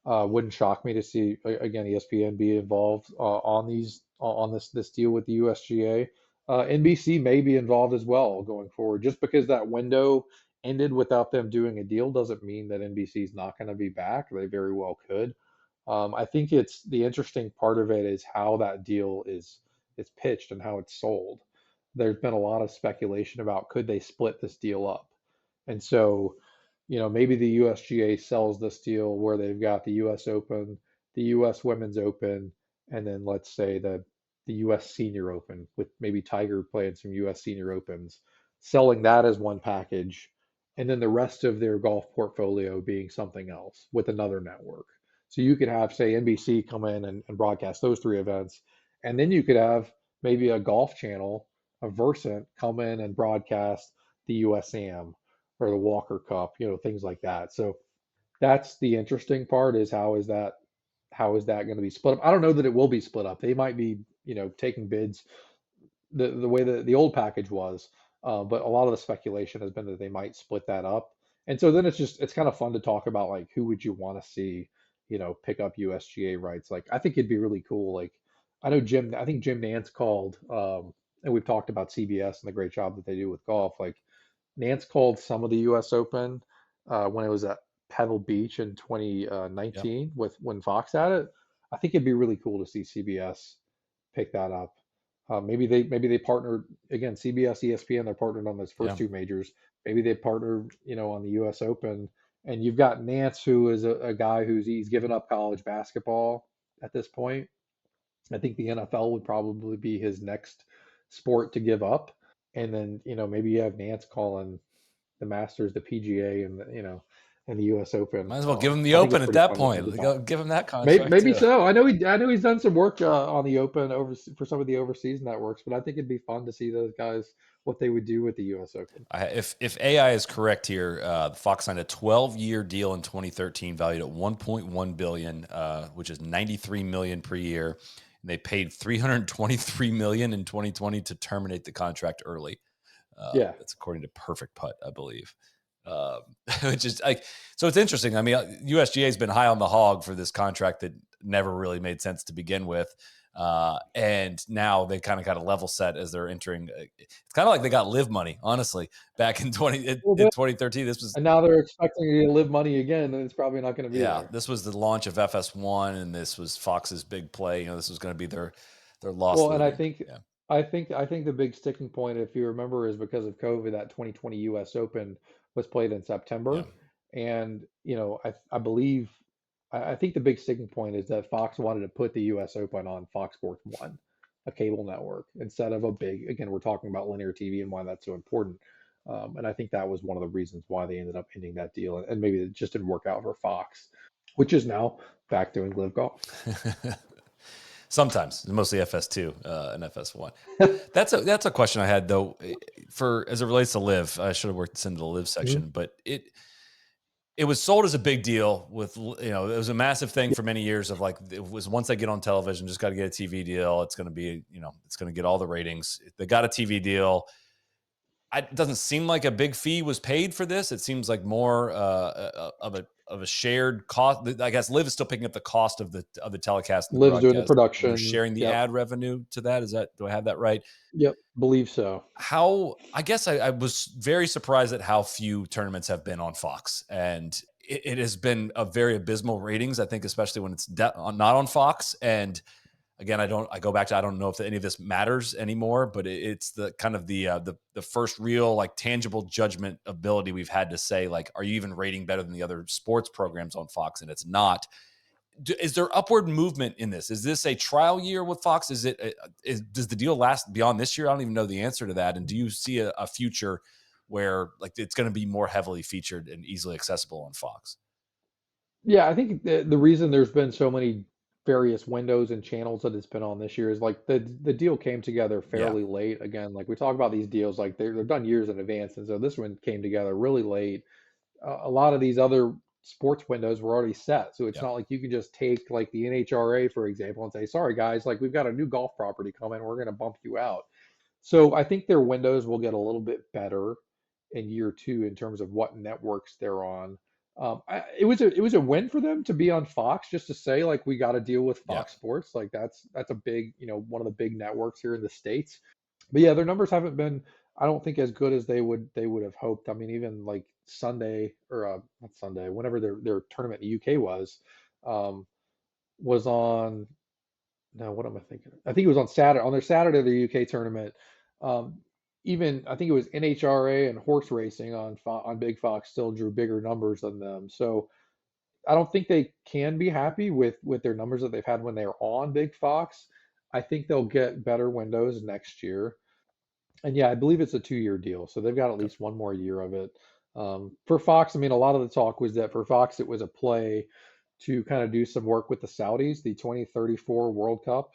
Wouldn't shock me to see again ESPN be involved on this deal with the USGA. NBC may be involved as well going forward. Just because that window ended without them doing a deal doesn't mean that NBC is not going to be back. They very well could. I think it's the interesting part of it is how that deal is pitched and how it's sold. There's been a lot of speculation about could they split this deal up, and so maybe the USGA sells this deal where they've got the U.S. Open, the U.S. Women's Open, and then let's say the U.S. Senior Open with maybe Tiger playing some U.S. Senior Opens, selling that as one package, and then the rest of their golf portfolio being something else with another network. So you could have, say, NBC come in and broadcast those three events, and then you could have maybe a golf channel, a Versant, come in and broadcast the USAM or the Walker Cup, things like that. So that's the interesting part is how is that going to be split up? I don't know that it will be split up. They might be, taking bids the way that the old package was, but a lot of the speculation has been that they might split that up. And so then it's kind of fun to talk about like who would you want to see, pick up USGA rights. Like I think it'd be really cool. Like I think Jim Nance called, and we've talked about CBS and the great job that they do with golf. Like Nance called some of the U.S. Open when it was at Pebble Beach in Yep. 2019 with when Fox had it. I think it'd be really cool to see CBS pick that up. Maybe they partnered again. CBS, ESPN, they're partnered on those first Yeah. two majors. Maybe they partnered, on the U.S. Open. And you've got Nance, who is a guy he's given up college basketball at this point. I think the NFL would probably be his next sport to give up. And then, maybe you have Nance calling the Masters, the PGA, and the U.S. Open. Might as well give him the I think it's Open at pretty that fun to point. talk. Give him that Maybe, contract maybe too. so. I know he's done some work on the Open over for some of the overseas networks, but I think it'd be fun to see those guys what they would do with the U.S. Open. If AI is correct here, Fox signed a 12-year deal in 2013, valued at 1.1 billion, which is 93 million per year. And they paid 323 million in 2020 to terminate the contract early. Yeah, That's according to Perfect Putt, I believe. Which is like, so it's interesting. I mean, USGA has been high on the hog for this contract that never really made sense to begin with. And now they kind of got a level set as they're entering. It's kind of like they got live money, honestly, back in a little in bit. 2013. This was, And now they're expecting to live money again, and it's probably not going to be yeah, there. this was the launch of FS1, and this was Fox's big play. This was going to be their lost Well, and I leader. think Yeah, I think the big sticking point, if you remember, is because of COVID. That 2020 U.S. Open was played in yeah, September, and I believe I think the big sticking point is that Fox wanted to put the U.S. Open on Fox Sports One, a cable network, instead of a big. Again, we're talking about linear TV and why that's so important. And I think that was one of the reasons why they ended up ending that deal. And maybe it just didn't work out for Fox, which is now back doing live golf. Sometimes, mostly FS2 and FS1. That's a question I had though. For as it relates to live, I should have worked this into the live Mhm. section, but it was sold as a big deal with, it was a massive thing for many years of like, it was once they get on television, just got to get a TV deal. It's going to be, it's going to get all the ratings. They got a TV deal. It doesn't seem like a big fee was paid for this. It seems like more of a shared cost. I guess Liv is still picking up the cost of the telecast and the Live's doing the broadcast, and they're production. sharing the Yep. ad revenue to that. Do I have that right? Yep. Believe so. I guess I was very surprised at how few tournaments have been on Fox, and it has been a very abysmal ratings. I think, especially when it's not on Fox. And again, I go back to, I don't know if any of this matters anymore, but it's the kind of the first real like tangible judgment ability we've had to say, like, are you even rating better than the other sports programs on Fox? And it's not. Is there upward movement in this? Is this a trial year with Fox? Does the deal last beyond this year? I don't even know the answer to that. And do you see a future where like it's going to be more heavily featured and easily accessible on Fox? Yeah, I think the reason there's been so many various windows and channels that it's been on this year is like the deal came together Yeah. fairly late. Again, like we talk about these deals, like they're done years in advance, and so this one came together really late. A lot of these other sports windows were already set, so it's Yeah. not like you can just take like the NHRA for example and say, sorry guys, like we've got a new golf property coming, we're going to bump you out. So I think their windows will get a little bit better in year two in terms of what networks they're on. It was a win for them to be on Fox, just to say like we got to deal with Yeah. Fox Sports. Like that's a big, one of the big networks here in the States. But yeah, their numbers haven't been, I don't think, as good as they would have hoped. I mean, even like Sunday or not Sunday, whenever their tournament in the UK was on. No, what am I thinking? I think it was on Saturday, on their Saturday, the UK tournament. Um, Even I think it was NHRA and horse racing on Big Fox still drew bigger numbers than them. So I don't think they can be happy with their numbers that they've had when they were on Big Fox. I think they'll get better windows next year. And yeah, I believe it's a 2-year deal, so they've got at Okay. least one more year of it. For Fox, I mean, a lot of the talk was that for Fox, it was a play to kind of do some work with the Saudis. The 2034 World Cup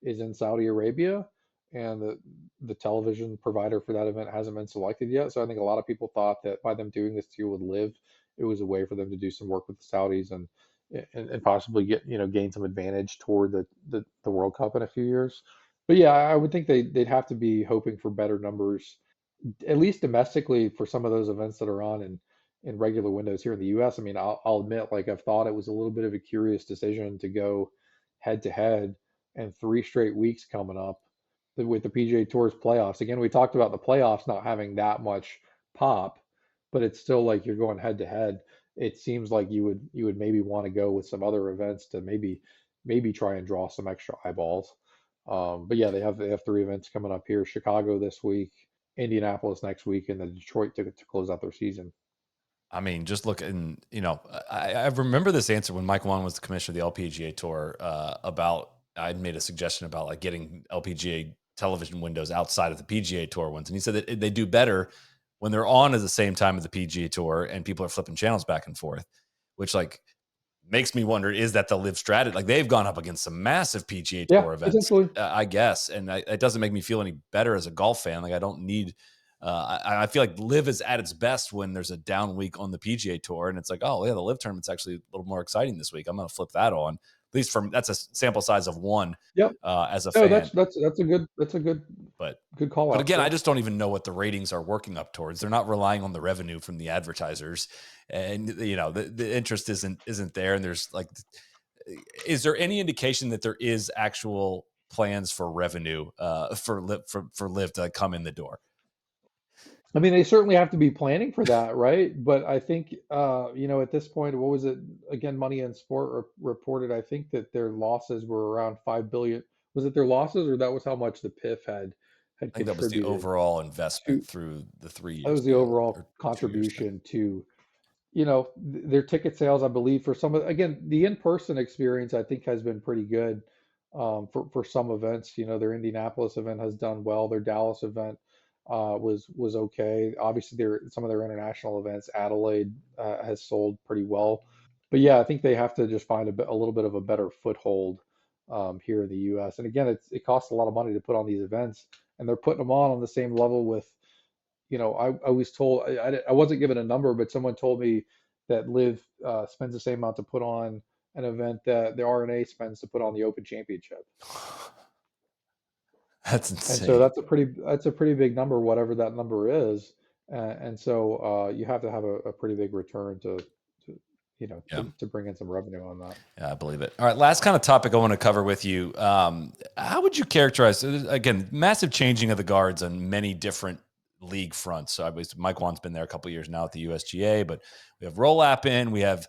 is in Saudi Arabia, and the television provider for that event hasn't been selected yet. So I think a lot of people thought that by them doing this deal with Live, it was a way for them to do some work with the Saudis and possibly gain some advantage toward the World Cup in a few years. But yeah, I would think they'd have to be hoping for better numbers, at least domestically, for some of those events that are on in regular windows here in the U.S. I mean, I'll admit, like I've thought it was a little bit of a curious decision to go head to head and 3 straight weeks coming up with the PGA Tour's playoffs. Again, we talked about the playoffs not having that much pop, but it's still like you're going head to head. It seems like you would maybe want to go with some other events to maybe try and draw some extra eyeballs. But yeah, they have 3 events coming up here: Chicago this week, Indianapolis next week, and then Detroit to close out their season. I mean, just looking, I remember this answer when Mike Whan was the commissioner of the LPGA Tour about, I'd made a suggestion about like getting LPGA television windows outside of the PGA Tour ones. And he said that they do better when they're on at the same time as the PGA Tour and people are flipping channels back and forth, which like makes me wonder, is that the live strategy? Like they've gone up against some massive PGA Yeah, Tour events, potentially. I guess. And it doesn't make me feel any better as a golf fan. Like I don't need, I feel like live is at its best when there's a down week on the PGA Tour. And it's like, oh yeah, the live tournament's actually a little more exciting this week. I'm going to flip that on. At least that's a sample size of one Yep. as a No, fan. that's a But call but out. again, I Yep. just don't even know what the ratings are working up towards. They're not relying on the revenue from the advertisers, and the interest isn't there. And there's like, is there any indication that there is actual plans for revenue for live to come in the door? I mean, they certainly have to be planning for that, right? But I think, at this point, what was it again? Money and Sport reported, I think that their losses were around 5 billion. Was it their losses, or that was how much the PIF had I think that was the contributed overall investment to? through the 3 That years was the deal overall or 2 years deal. contribution to, their ticket sales. I believe for some of, again, the in-person experience, I think has been pretty good for some events. Their Indianapolis event has done well. Their Dallas event. was okay. Obviously, some of their international events, Adelaide has sold pretty well, but yeah, I think they have to just find a little bit of a better foothold here in the U.S. And again, it costs a lot of money to put on these events, and they're putting them on the same level with, I was told I wasn't given a number, but someone told me that Liv spends the same amount to put on an event that the RNA spends to put on the Open Championship. That's And so insane. that's a pretty big number, whatever that number is. And so you have to have a pretty big return to Yeah. to bring in some revenue on that. Yeah, I believe it. All right, last kind of topic I want to cover with you. How would you characterize, again, massive changing of the guards on many different league fronts? So obviously Mike Wan's been there a couple of years now at the USGA, but we have Roll-Up in, we have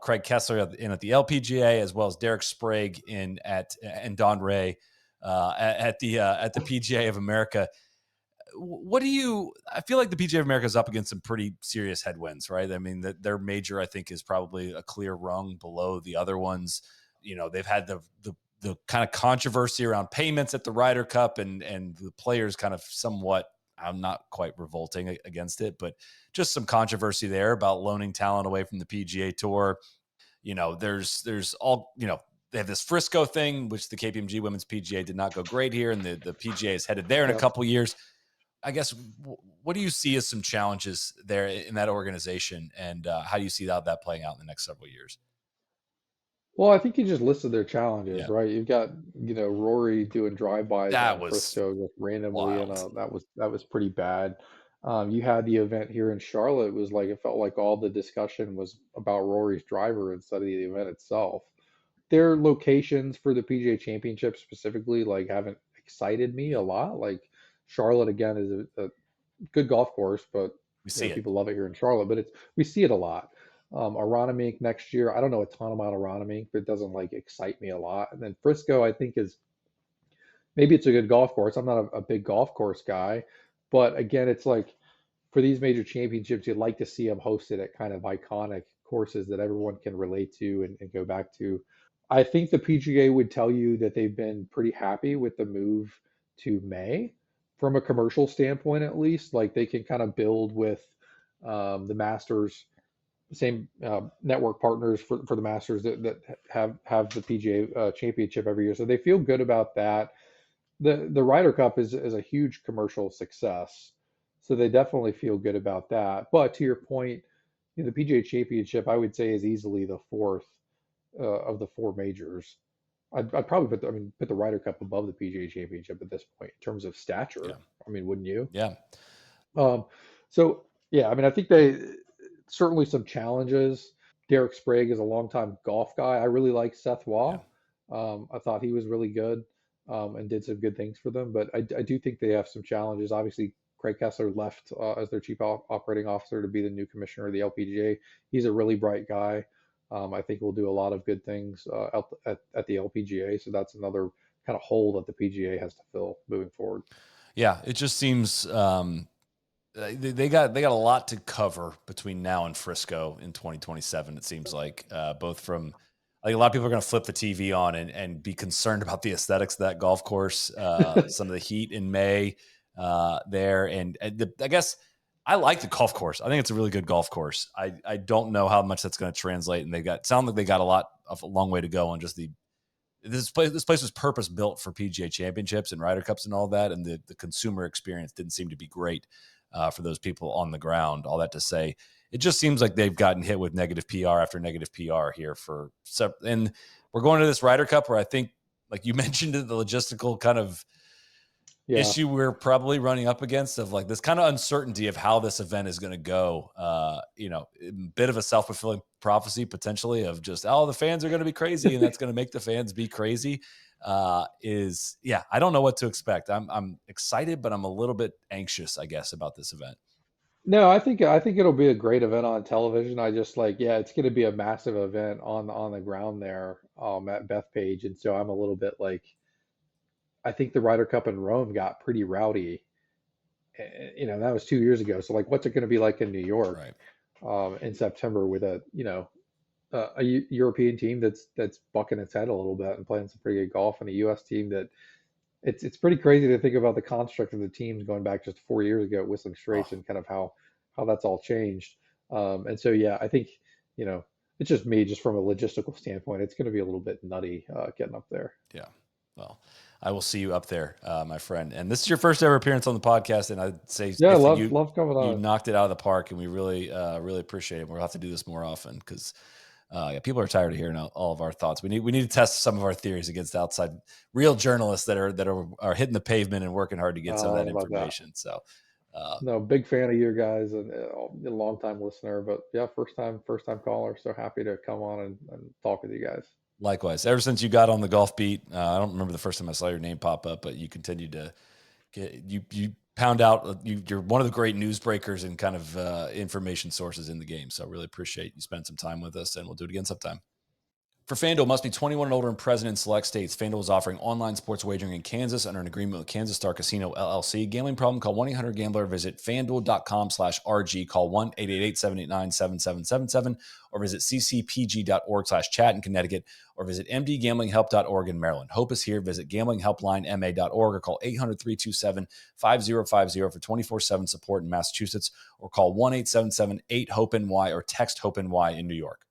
Craig Kessler in at the LPGA, as well as Derek Sprague and Don Ray at the PGA of America. What do you? I feel like the PGA of America is up against some pretty serious headwinds, right? I mean, their major, I think, is probably a clear rung below the other ones. They've had the kind of controversy around payments at the Ryder Cup, and the players kind of somewhat. I'm not quite revolting against it, but just some controversy there about loaning talent away from the PGA Tour. There's all they have this Frisco thing, which the KPMG Women's PGA did not go great here, and the PGA is headed there in a Yep. couple years. I guess, what do you see as some challenges there in that organization, and how do you see that playing out in the next several years? Well, I think you just listed their challenges, Yeah, right? You've got, Rory doing drive-bys that around was Frisco just randomly, and wild. that was pretty bad. You had the event here in Charlotte. It was like it felt like all the discussion was about Rory's driver instead of the event itself. Their locations for the PGA Championship specifically, like, haven't excited me Yeah, a lot. Like, Charlotte again is a good golf course, but we see it. people love it here in Charlotte. But we see it a lot. Aronimink next year, I don't know a ton about Aronimink, but it doesn't like excite me a lot. And then Frisco, I think is maybe it's a good golf course. I'm not a big golf course guy, but again, it's like for these major championships, you'd like to see them hosted at kind of iconic courses that everyone can relate to and go back to. I think the PGA would tell you that they've been pretty happy with the move to May from a commercial standpoint, at least. Like they can kind of build with the Masters, same network partners for the Masters that have the PGA Championship every year. So they feel good about that. The Ryder Cup is a huge commercial success, so they definitely feel good about that. But to your point, the PGA Championship, I would say, is easily the fourth of the four majors. I'd probably put the Ryder Cup above the PGA Championship at this point in terms of stature. Yeah, I mean, wouldn't you? yeah, Um, so yeah, I mean, I think they certainly some challenges. Derek Sprague is a longtime golf guy. I really like Seth yeah. Waugh. I thought he was really good and did some good things for them. But I do think they have some challenges. Obviously, Craig Kessler left as their chief operating officer to be the new commissioner of the LPGA. He's a really bright guy. I think we'll do a lot of good things at the LPGA. So that's another kind of hole that the PGA has to fill moving forward. Yeah, it just seems they got a lot to cover between now and Frisco in 2027. It seems like both from like a lot of people are going to flip the TV on and be concerned about the aesthetics of that golf course, some of the heat in May there, I guess I like the golf course. I think it's a really good golf course. I don't know how much that's going to translate, and sound like they got a long way to go on just this place was purpose built for PGA championships and Ryder Cups and all that, and the consumer experience didn't seem to be great for those people on the ground. All that to say, it just seems like they've gotten hit with negative PR after negative PR here and we're going to this Ryder Cup where I think, like you mentioned, the logistical kind of Yeah. issue we're probably running up against of like this kind of uncertainty of how this event is going to go. A bit of a self-fulfilling prophecy potentially of just, the fans are going to be crazy and that's going to make the fans be crazy. I don't know what to expect. I'm excited, but I'm a little bit anxious, I guess, about this event. No, I think it'll be a great event on television. I just like, yeah, it's going to be a massive event on the ground there at Bethpage, and so I'm a little bit like, I think the Ryder Cup in Rome got pretty rowdy. That was 2 years ago. So like, what's it going to be like in New York Right. in September with European team that's bucking its head a little bit and playing some pretty good golf, and a U.S. team that it's pretty crazy to think about the construct of the teams going back just 4 years ago at Whistling Oh, Straits and kind of how that's all changed. And so yeah, I think you know it's just me, just from a logistical standpoint, it's going to be a little bit nutty getting up there. yeah. Well, I will see you up there, my friend. And this is your first ever appearance on the podcast, and I'd say Yeah, I safely love coming you on. knocked it out of the park, and we really really appreciate it. We'll have to do this more often because yeah, people are tired of hearing all of our thoughts. We need to test some of our theories against outside real journalists that are hitting the pavement and working hard to I get some of don't that know about that. information. So No, big fan of you guys and a long time listener, but yeah, first time caller. So happy to come on and talk with you guys. likewise, ever since you got on the golf beat, I don't remember the first time I saw your name pop up, but you continued to you pound out. You're one of the great newsbreakers and kind of information sources in the game. So I really appreciate you spending some time with us, and we'll do it again sometime. For FanDuel, must be 21 and older and present in select states. FanDuel is offering online sports wagering in Kansas under an agreement with Kansas Star Casino LLC. Gambling problem? Call 1-800-GAMBLER. Visit FanDuel.com/RG. Call 1-888-789-7777 or visit ccpg.org/chat in Connecticut or visit mdgamblinghelp.org in Maryland. Hope is here. Visit gamblinghelplinema.org or call 800-327-5050 for 24/7 support in Massachusetts or call 1-877-8-HOPE-NY or text HOPE-NY in New York.